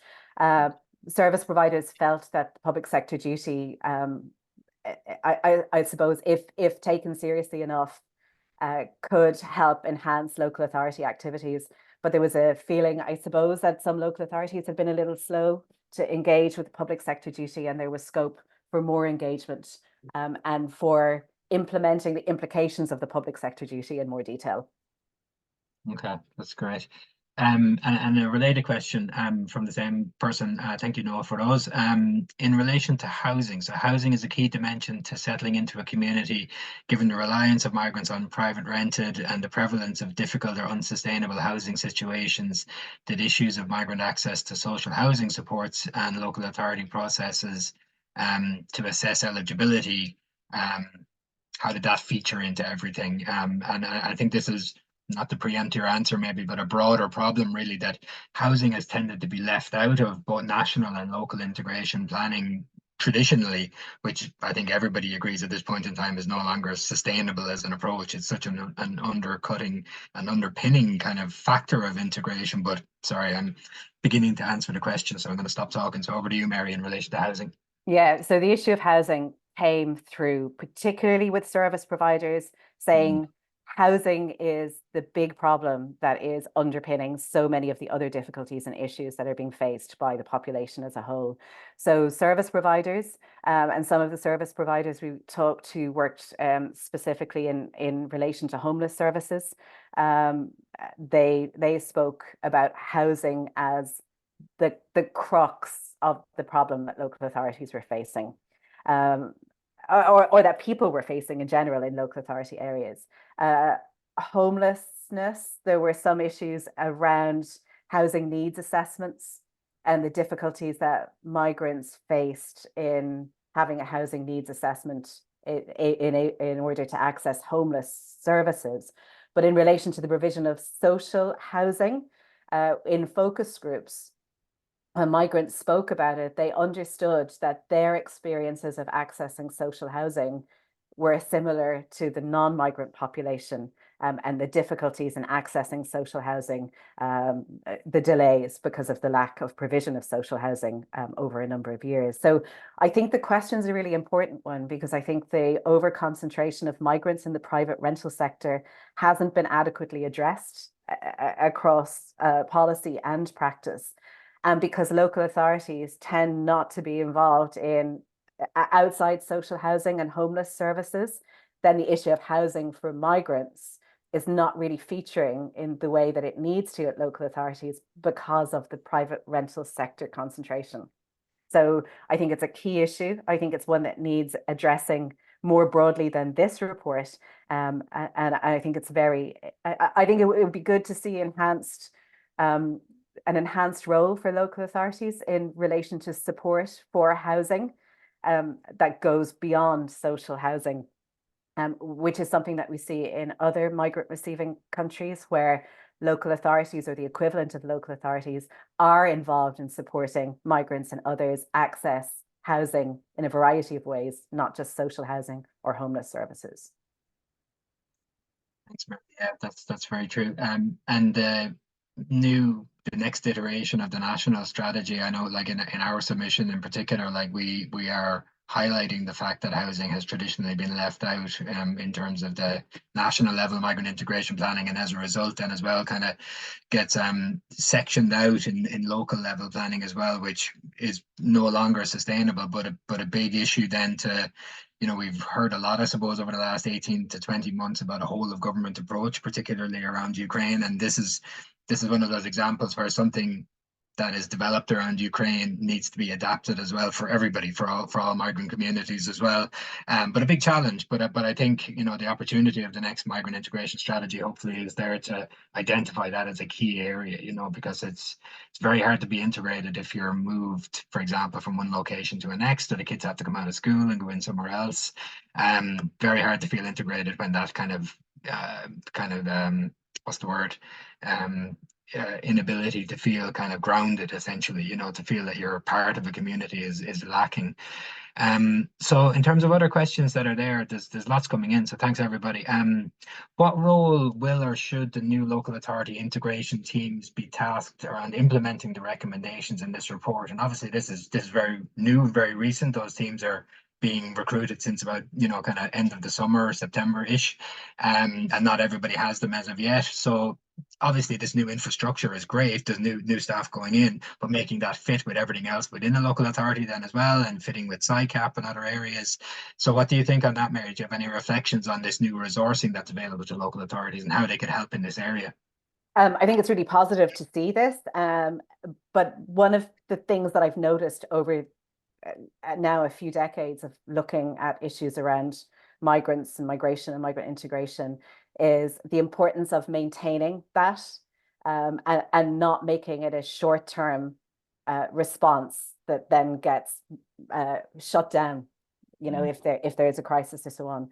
Service providers felt that the public sector duty, I suppose, if taken seriously enough, could help enhance local authority activities. But there was a feeling, I suppose, that some local authorities have been a little slow to engage with the public sector duty, and there was scope for more engagement and for implementing the implications of the public sector duty in more detail. Okay, that's great. And a related question from the same person, thank you, Noah, for those. In relation to housing, so housing is a key dimension to settling into a community, given the reliance of migrants on private rented and the prevalence of difficult or unsustainable housing situations. Did issues of migrant access to social housing supports and local authority processes to assess eligibility, how did that feature into everything? And I think this is not to preempt your answer maybe, but a broader problem really, that housing has tended to be left out of both national and local integration planning traditionally, which I think everybody agrees at this point in time is no longer sustainable as an approach. It's such an undercutting and underpinning kind of factor of integration. But sorry, I'm beginning to answer the question, so I'm going to stop talking. So over to you, Mary, in relation to housing. Yeah, so the issue of housing came through, particularly with service providers saying housing is the big problem that is underpinning so many of the other difficulties and issues that are being faced by the population as a whole. So service providers and some of the service providers we talked to worked specifically in relation to homeless services. They spoke about housing as the crux of the problem that local authorities were facing, or that people were facing in general in local authority areas. Homelessness, there were some issues around housing needs assessments and the difficulties that migrants faced in having a housing needs assessment in order to access homeless services. But in relation to the provision of social housing in focus groups, when migrants spoke about it, they understood that their experiences of accessing social housing were similar to the non-migrant population, and the difficulties in accessing social housing, the delays because of the lack of provision of social housing over a number of years. So I think the question is a really important one, because I think the over-concentration of migrants in the private rental sector hasn't been adequately addressed across policy and practice. And because local authorities tend not to be involved in outside social housing and homeless services, then the issue of housing for migrants is not really featuring in the way that it needs to at local authorities because of the private rental sector concentration. So I think it's a key issue. I think it's one that needs addressing more broadly than this report. And I think it's I think it would be good to see an enhanced role for local authorities in relation to support for housing that goes beyond social housing, which is something that we see in other migrant receiving countries where local authorities or the equivalent of local authorities are involved in supporting migrants and others access housing in a variety of ways, not just social housing or homeless services. Thanks, Mary. Yeah, that's very true. And the next iteration of the national strategy, I know, like in our submission in particular, like we are highlighting the fact that housing has traditionally been left out in terms of the national level migrant integration planning, and as a result then as well kind of gets sectioned out in local level planning as well, which is no longer sustainable, but a big issue then to, you know, we've heard a lot, I suppose, over the last 18 to 20 months about a whole of government approach, particularly around Ukraine. And this is one of those examples where something that is developed around Ukraine needs to be adapted as well for everybody, for all migrant communities as well. But a big challenge. But I think, you know, the opportunity of the next migrant integration strategy hopefully is there to identify that as a key area, you know, because it's very hard to be integrated if you're moved, for example, from one location to the next, or the kids have to come out of school and go in somewhere else. Very hard to feel integrated when that kind of what's the word? Inability to feel kind of grounded, essentially, you know, to feel that you're part of a community is lacking. So in terms of other questions that are there, there's lots coming in, so thanks everybody. What role will or should the new local authority integration teams be tasked around implementing the recommendations in this report? And obviously this is very new, very recent. Those teams are being recruited since about, you know, kind of end of the summer, September-ish, and not everybody has them as of yet. So obviously this new infrastructure is great, there's new staff going in, but making that fit with everything else within the local authority then as well, and fitting with SICAP and other areas. So what do you think on that, Mary? Do you have any reflections on this new resourcing that's available to local authorities and how they could help in this area? I think it's really positive to see this, but one of the things that I've noticed over now a few decades of looking at issues around migrants and migration and migrant integration is the importance of maintaining that and not making it a short-term response that then gets shut down, you know, if there is a crisis or so on.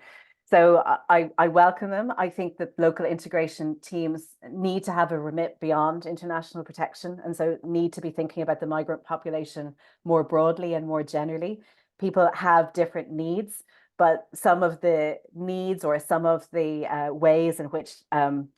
So I welcome them. I think that local integration teams need to have a remit beyond international protection, and so need to be thinking about the migrant population more broadly and more generally. People have different needs, but some of the needs or some of the ways in which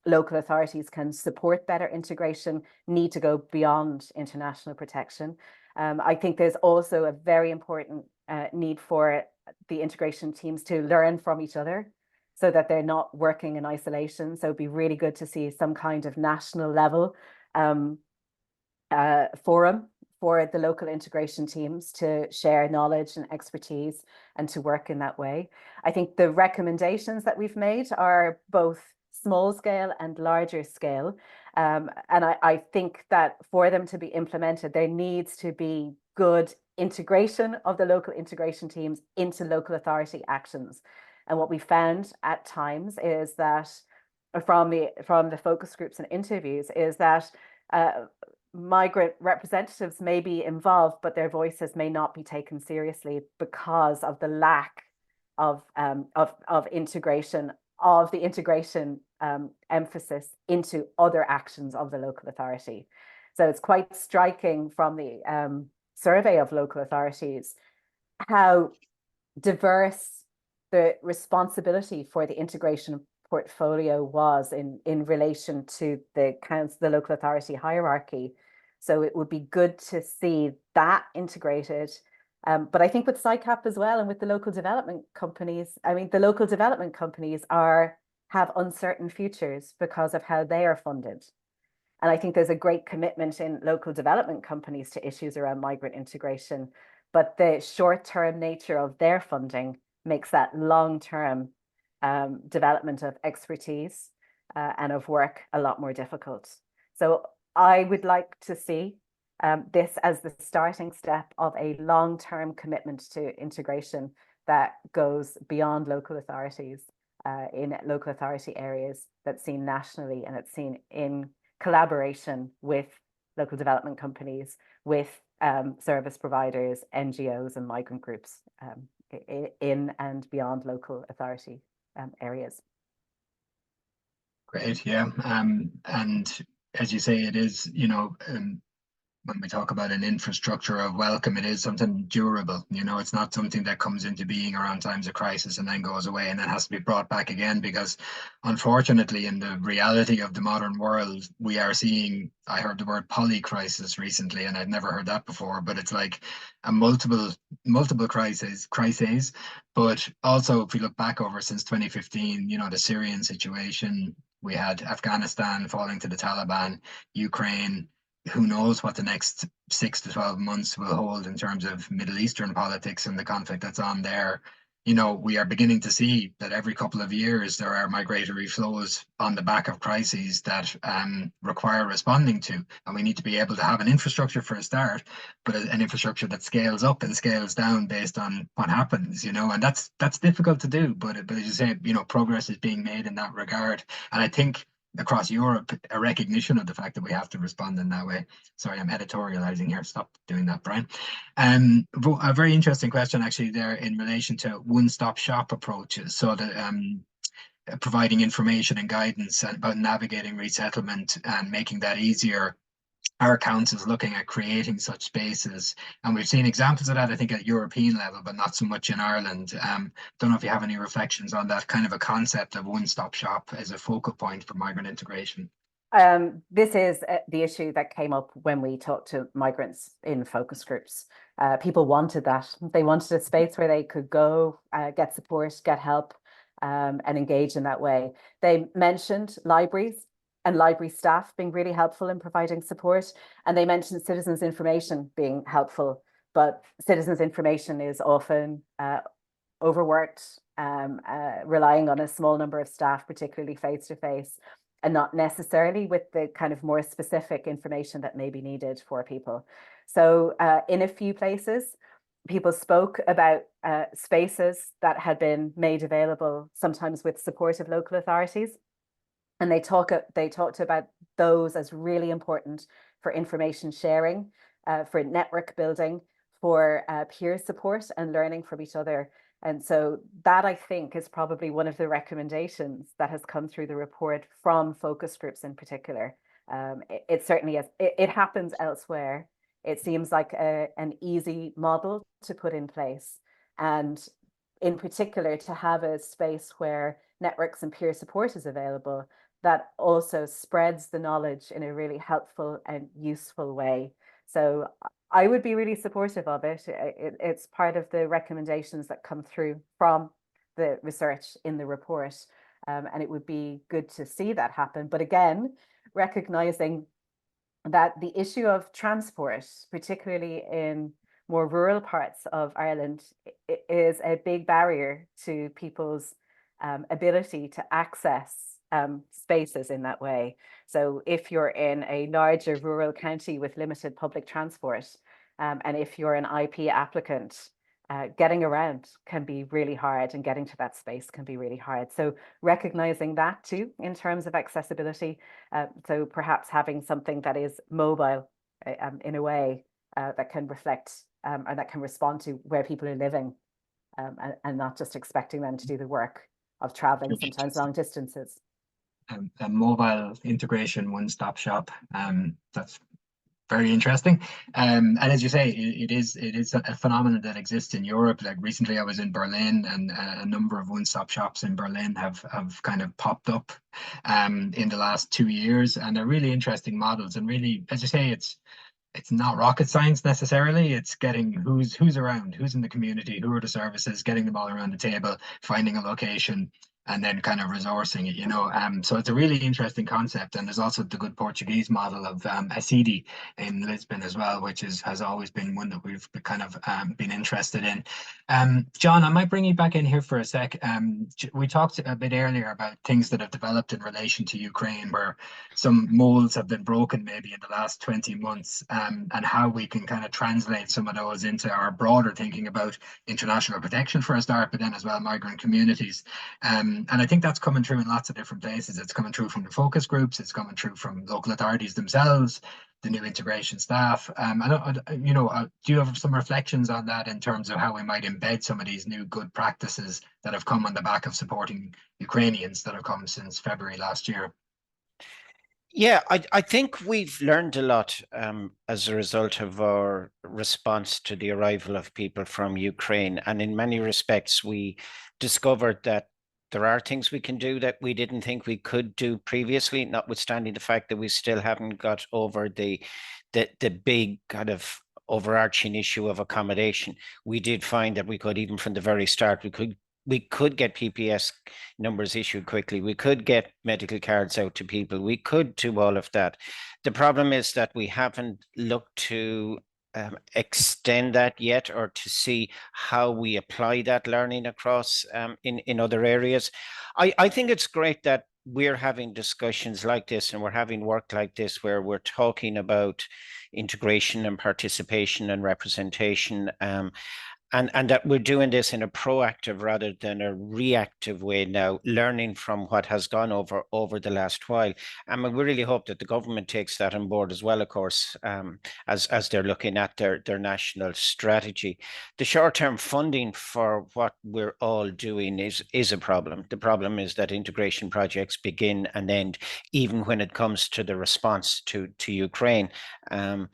local authorities can support better integration need to go beyond international protection. I think there's also a very important need for the integration teams to learn from each other so that they're not working in isolation. So it'd be really good to see some kind of national level forum for the local integration teams to share knowledge and expertise and to work in that way. I think the recommendations that we've made are both small scale and larger scale. And I think that for them to be implemented, there needs to be good integration of the local integration teams into local authority actions. And what we found at times is that from the focus groups and interviews is that migrant representatives may be involved, but their voices may not be taken seriously because of the lack of integration, of the integration emphasis into other actions of the local authority. So it's quite striking from the survey of local authorities how diverse the responsibility for the integration portfolio was in relation to the local authority hierarchy. So it would be good to see that integrated. But I think with SICAP as well and with the local development companies, I mean, the local development companies have uncertain futures because of how they are funded. And I think there's a great commitment in local development companies to issues around migrant integration, but the short-term nature of their funding makes that long-term development of expertise and of work a lot more difficult. So I would like to see this as the starting step of a long-term commitment to integration that goes beyond local authorities, in local authority areas, that's seen nationally, and it's seen in collaboration with local development companies, with service providers, NGOs and migrant groups in and beyond local authority areas. Great, yeah. And as you say, it is, you know, when we talk about an infrastructure of welcome, it is something durable. You know, it's not something that comes into being around times of crisis and then goes away and then has to be brought back again, because unfortunately, in the reality of the modern world, we are seeing, I heard the word polycrisis recently, and I'd never heard that before, but it's like a multiple crises. But also, if we look back over since 2015, you know, the Syrian situation, we had Afghanistan falling to the Taliban, Ukraine, who knows what the next 6 to 12 months will hold in terms of Middle Eastern politics and the conflict that's on there. You know, we are beginning to see that every couple of years there are migratory flows on the back of crises that require responding to. And we need to be able to have an infrastructure for a start, but an infrastructure that scales up and scales down based on what happens, you know, and that's difficult to do. But as you say, you know, progress is being made in that regard. And I think across Europe, a recognition of the fact that we have to respond in that way. Sorry, I'm editorializing here. Stop doing that, Brian. A very interesting question actually there in relation to one-stop shop approaches. So that providing information and guidance about navigating resettlement and making that easier. Our council is looking at creating such spaces, and we've seen examples of that, I think, at European level, but not so much in Ireland. Don't know if you have any reflections on that kind of a concept of one-stop shop as a focal point for migrant integration. This is the issue that came up when we talked to migrants in focus groups. People wanted that. They wanted a space where they could go, get support, get help, and engage in that way. They mentioned libraries and library staff being really helpful in providing support. And they mentioned citizens' information being helpful, but citizens' information is often overworked, relying on a small number of staff, particularly face-to-face, and not necessarily with the kind of more specific information that may be needed for people. So in a few places, people spoke about spaces that had been made available, sometimes with support of local authorities. And they talked about those as really important for information sharing, for network building, for peer support and learning from each other. And so that, I think, is probably one of the recommendations that has come through the report from focus groups in particular. It certainly is. It happens elsewhere. It seems like an easy model to put in place. And in particular, to have a space where networks and peer support is available that also spreads the knowledge in a really helpful and useful way. So I would be really supportive of it. It's part of the recommendations that come through from the research in the report. And it would be good to see that happen. But again, recognizing that the issue of transport, particularly in more rural parts of Ireland, is a big barrier to people's ability to access spaces in that way. So if you're in a larger rural county with limited public transport, and if you're an IP applicant, getting around can be really hard, and getting to that space can be really hard. So recognizing that too in terms of accessibility. So perhaps having something that is mobile in a way that can reflect or that can respond to where people are living, and not just expecting them to do the work of traveling sometimes long distances. A mobile integration one-stop shop. That's very interesting. And as you say, it is a phenomenon that exists in Europe. Like recently I was in Berlin, and a number of one-stop shops in Berlin have kind of popped up in the last 2 years, and they're really interesting models. And really, as you say, it's not rocket science necessarily. It's getting who's around, who's in the community, who are the services, getting them all around the table, finding a location, and then kind of resourcing it, you know. So it's a really interesting concept. And there's also the good Portuguese model of ACIDI in Lisbon as well, which has always been one that we've kind of been interested in. John, I might bring you back in here for a sec. We talked a bit earlier about things that have developed in relation to Ukraine, where some molds have been broken maybe in the last 20 months, and how we can kind of translate some of those into our broader thinking about international protection for a start, but then as well migrant communities. And I think that's coming through in lots of different places. It's coming through from the focus groups. It's coming through from local authorities themselves, the new integration staff. Do you have some reflections on that in terms of how we might embed some of these new good practices that have come on the back of supporting Ukrainians that have come since February last year? Yeah, I think we've learned a lot as a result of our response to the arrival of people from Ukraine. And in many respects, we discovered that there are things we can do that we didn't think we could do previously, notwithstanding the fact that we still haven't got over the big kind of overarching issue of accommodation. We did find that we could, even from the very start, we could get PPS numbers issued quickly. We could get medical cards out to people. We could do all of that. The problem is that we haven't looked to extend that yet, or to see how we apply that learning across in other areas. I think it's great that we're having discussions like this and we're having work like this where we're talking about integration and participation and representation. And that we're doing this in a proactive rather than a reactive way now, learning from what has gone over the last while. And we really hope that the government takes that on board as well, of course, as they're looking at their national strategy. The short-term funding for what we're all doing is a problem. The problem is that integration projects begin and end, even when it comes to the response to Ukraine. And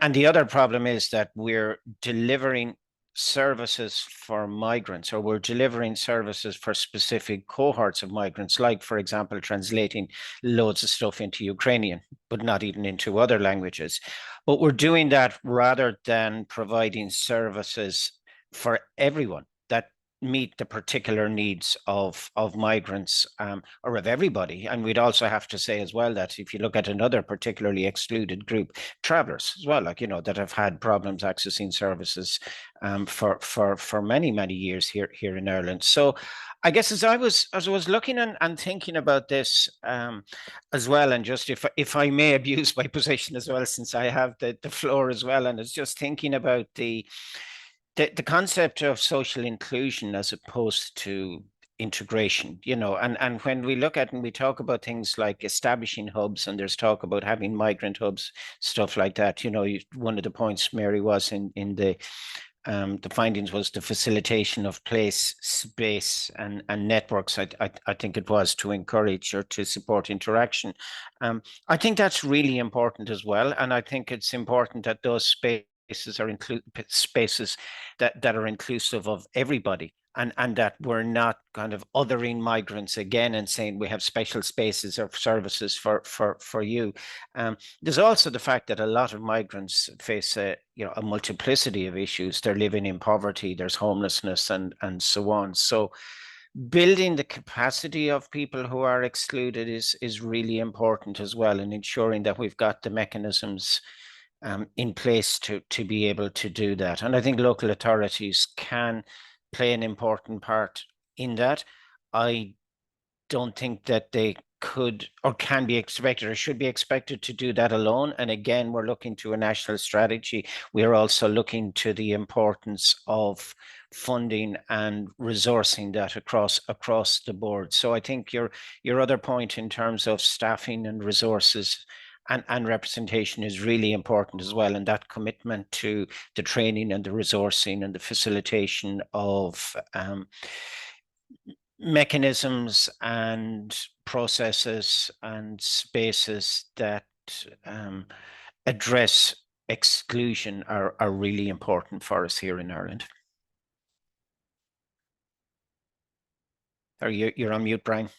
the other problem is that we're delivering services for migrants, or we're delivering services for specific cohorts of migrants, like, for example, translating loads of stuff into Ukrainian, but not even into other languages. But we're doing that rather than providing services for everyone that meet the particular needs of migrants, or of everybody. And we'd also have to say as well that if you look at another particularly excluded group, travelers as well, like, you know, that have had problems accessing services for many years here in Ireland. So I guess as I was looking and thinking about this as well, and just if I may abuse my position as well, since I have the floor as well, and it's just thinking about the concept of social inclusion as opposed to integration, you know, and when we look at and we talk about things like establishing hubs, and there's talk about having migrant hubs, stuff like that, you know, one of the points, Mary, was in the findings was the facilitation of place, space, and networks. I think it was to encourage or to support interaction. I think that's really important as well, and I think it's important that those spaces are spaces that are inclusive of everybody, and that we're not kind of othering migrants again and saying we have special spaces or services for you. There's also the fact that a lot of migrants face a multiplicity of issues. They're living in poverty, there's homelessness, and so on. So building the capacity of people who are excluded is really important as well, and ensuring that we've got the mechanisms in place to be able to do that. And I think local authorities can play an important part in that. I don't think that they could or can be expected or should be expected to do that alone. And again, we're looking to a national strategy. We're also looking to the importance of funding and resourcing that across the board. So I think your other point in terms of staffing and resources and representation is really important as well. And that commitment to the training and the resourcing and the facilitation of mechanisms and processes and spaces that address exclusion are really important for us here in Ireland. You're on mute, Brian.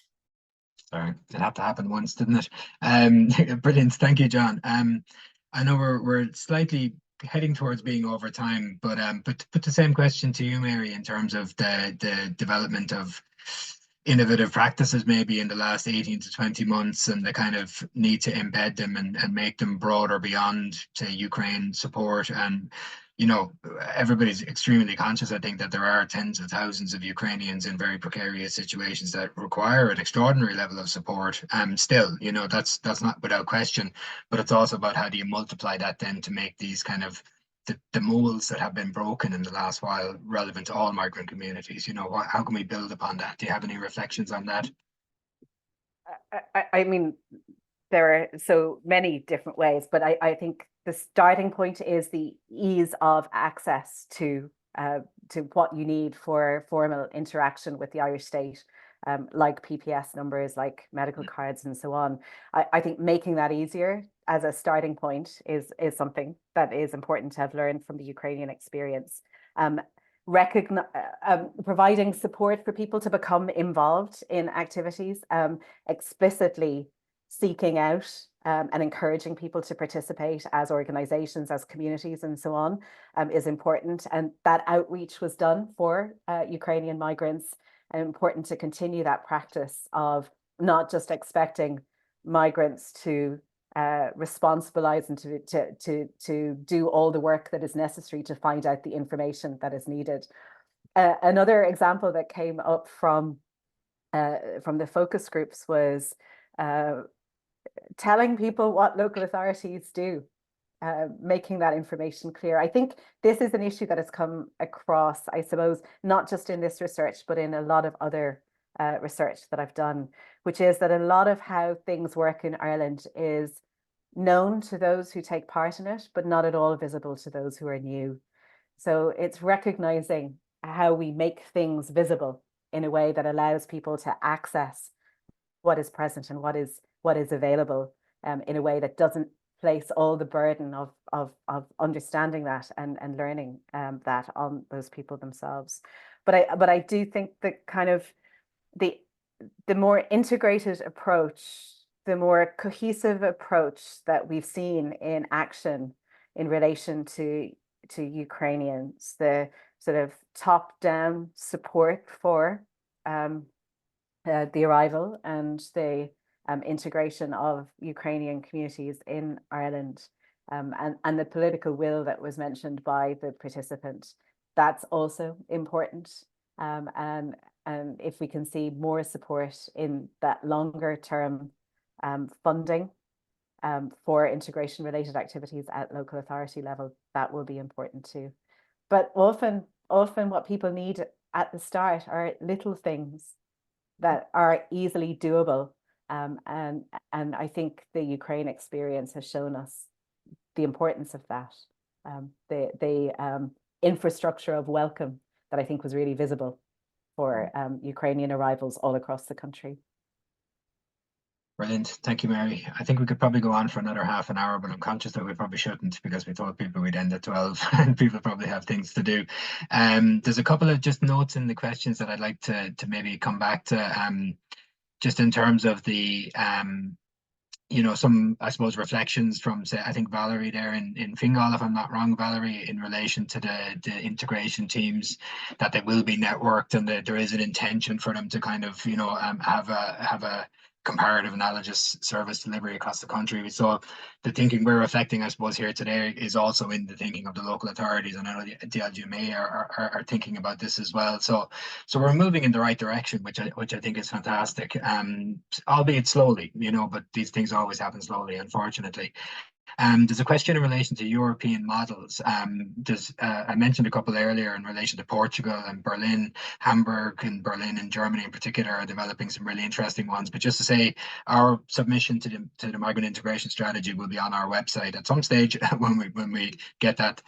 Sorry, it had to happen once, didn't it? Brilliant. Thank you, John. I know we're slightly heading towards being over time, but to put the same question to you, Mary, in terms of the development of innovative practices maybe in the last 18 to 20 months, and the kind of need to embed them and make them broader beyond, say, Ukraine support. And, you know, everybody's extremely conscious, I think, that there are tens of thousands of Ukrainians in very precarious situations that require an extraordinary level of support. Still, you know, that's not without question, but it's also about how do you multiply that then to make these kind of the molds that have been broken in the last while relevant to all migrant communities. You know, how can we build upon that? Do you have any reflections on that? I mean, there are so many different ways, but I think the starting point is the ease of access to what you need for formal interaction with the Irish state, like PPS numbers, like medical cards, and so on. I think making that easier as a starting point is something that is important to have learned from the Ukrainian experience. Providing support for people to become involved in activities, explicitly seeking out and encouraging people to participate as organizations, as communities, and so on, is important. And that outreach was done for Ukrainian migrants. And important to continue that practice of not just expecting migrants to responsibilize and to do all the work that is necessary to find out the information that is needed. Another example that came up from the focus groups was telling people what local authorities do, making that information clear. I think this is an issue that has come across, I suppose, not just in this research, but in a lot of other research that I've done, which is that a lot of how things work in Ireland is known to those who take part in it, but not at all visible to those who are new. So it's recognizing how we make things visible in a way that allows people to access what is present and what is available, in a way that doesn't place all the burden of understanding that and learning that on those people themselves. But I do think that kind of the more integrated approach, the more cohesive approach that we've seen in action in relation to Ukrainians, the sort of top-down support for the arrival and the integration of Ukrainian communities in Ireland, and the political will that was mentioned by the participant, that's also important. And if we can see more support in that longer term funding for integration related activities at local authority level, that will be important too. But often what people need at the start are little things that are easily doable. And I think the Ukraine experience has shown us the importance of that. The infrastructure of welcome that I think was really visible for Ukrainian arrivals all across the country. Brilliant. Thank you, Mary. I think we could probably go on for another half an hour, but I'm conscious that we probably shouldn't, because we told people we'd end at 12 and people probably have things to do. There's a couple of just notes in the questions that I'd like to maybe come back to, just in terms of the you know, some, I suppose, reflections from, say, I think Valerie there in Fingal, if I'm not wrong, Valerie, in relation to the integration teams, that they will be networked and that there is an intention for them to kind of, you know, have a comparative analogous service delivery across the country. So the thinking we're reflecting, I suppose, here today is also in the thinking of the local authorities, and I know the LGMA are thinking about this as well. So we're moving in the right direction, which I think is fantastic, albeit slowly, you know, but these things always happen slowly, unfortunately. There's a question in relation to European models. I mentioned a couple earlier in relation to Portugal and Berlin, Hamburg and Berlin and Germany in particular are developing some really interesting ones. But just to say, our submission to the migrant integration strategy will be on our website at some stage when we get that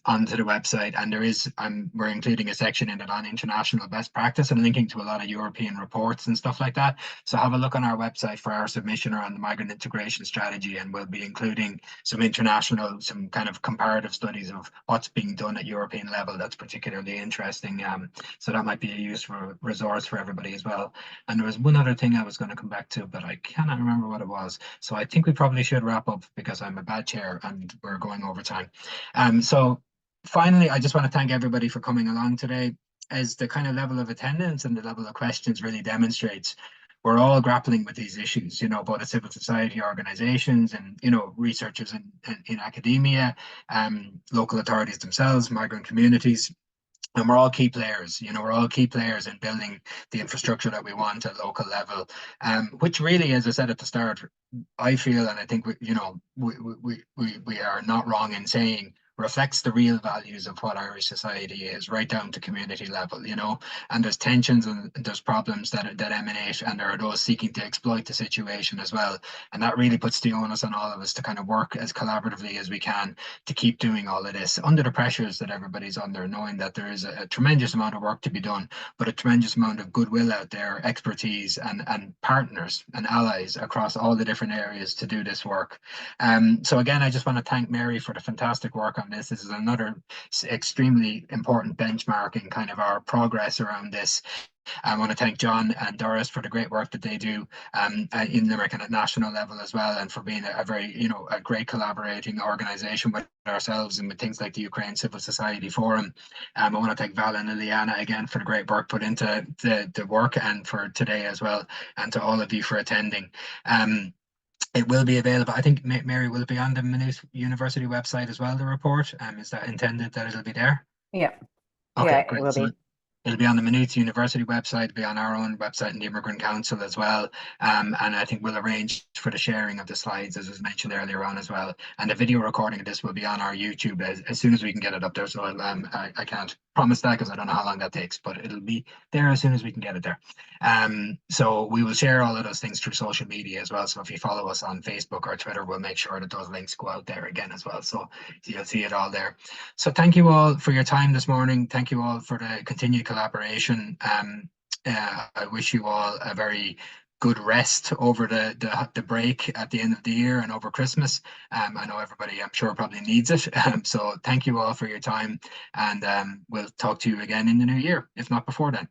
onto the website. And we're including a section in it on international best practice and linking to a lot of European reports and stuff like that. So have a look on our website for our submission around the migrant integration strategy, and we'll be including some kind of comparative studies of what's being done at European level that's particularly interesting. So that might be a useful resource for everybody as well. And there was one other thing I was going to come back to, but I cannot remember what it was. So I think we probably should wrap up because I'm a bad chair and we're going over time. So finally, I just want to thank everybody for coming along today. as the kind of level of attendance and the level of questions really demonstrates, we're all grappling with these issues, both as civil society organizations and, researchers in academia, local authorities themselves, migrant communities. And we're all key players, we're all key players in building the infrastructure that we want at local level, which really, as I said at the start, I feel, and I think we are not wrong in saying, reflects the real values of what Irish society is, right down to community level, and there's tensions and there's problems that emanate, and there are those seeking to exploit the situation as well. And that really puts the onus on all of us to kind of work as collaboratively as we can to keep doing all of this under the pressures that everybody's under, knowing that there is a tremendous amount of work to be done, but a tremendous amount of goodwill out there, expertise and partners and allies across all the different areas to do this work. So again, I just want to thank Mary for the fantastic work on this. This is another extremely important benchmark in kind of our progress around this. I want to thank John and Doris for the great work that they do in Limerick and at national level as well, and for being a very, a great collaborating organisation with ourselves and with things like the Ukraine Civil Society Forum. I want to thank Val and Liliana again for the great work put into the work and for today as well, and to all of you for attending. It will be available. I think, Mary, will it be on the Maynooth University website as well, the report? Is that intended that it'll be there? Yeah. Okay, yeah, great. It will So be. it'll be on the Maynooth University website, it'll be on our own website and the Immigrant Council as well. And I think we'll arrange for the sharing of the slides, as was mentioned earlier on as well. And the video recording of this will be on our YouTube as soon as we can get it up there. So I can't promise that because I don't know how long that takes, but it'll be there as soon as we can get it there. So we will share all of those things through social media as well. So if you follow us on Facebook or Twitter, we'll make sure that those links go out there again as well. So you'll see it all there. So thank you all for your time this morning. Thank you all for the continued collaboration. I wish you all a very good rest over the break at the end of the year and over Christmas. I know everybody, I'm sure, probably needs it. So thank you all for your time, and we'll talk to you again in the new year, if not before then.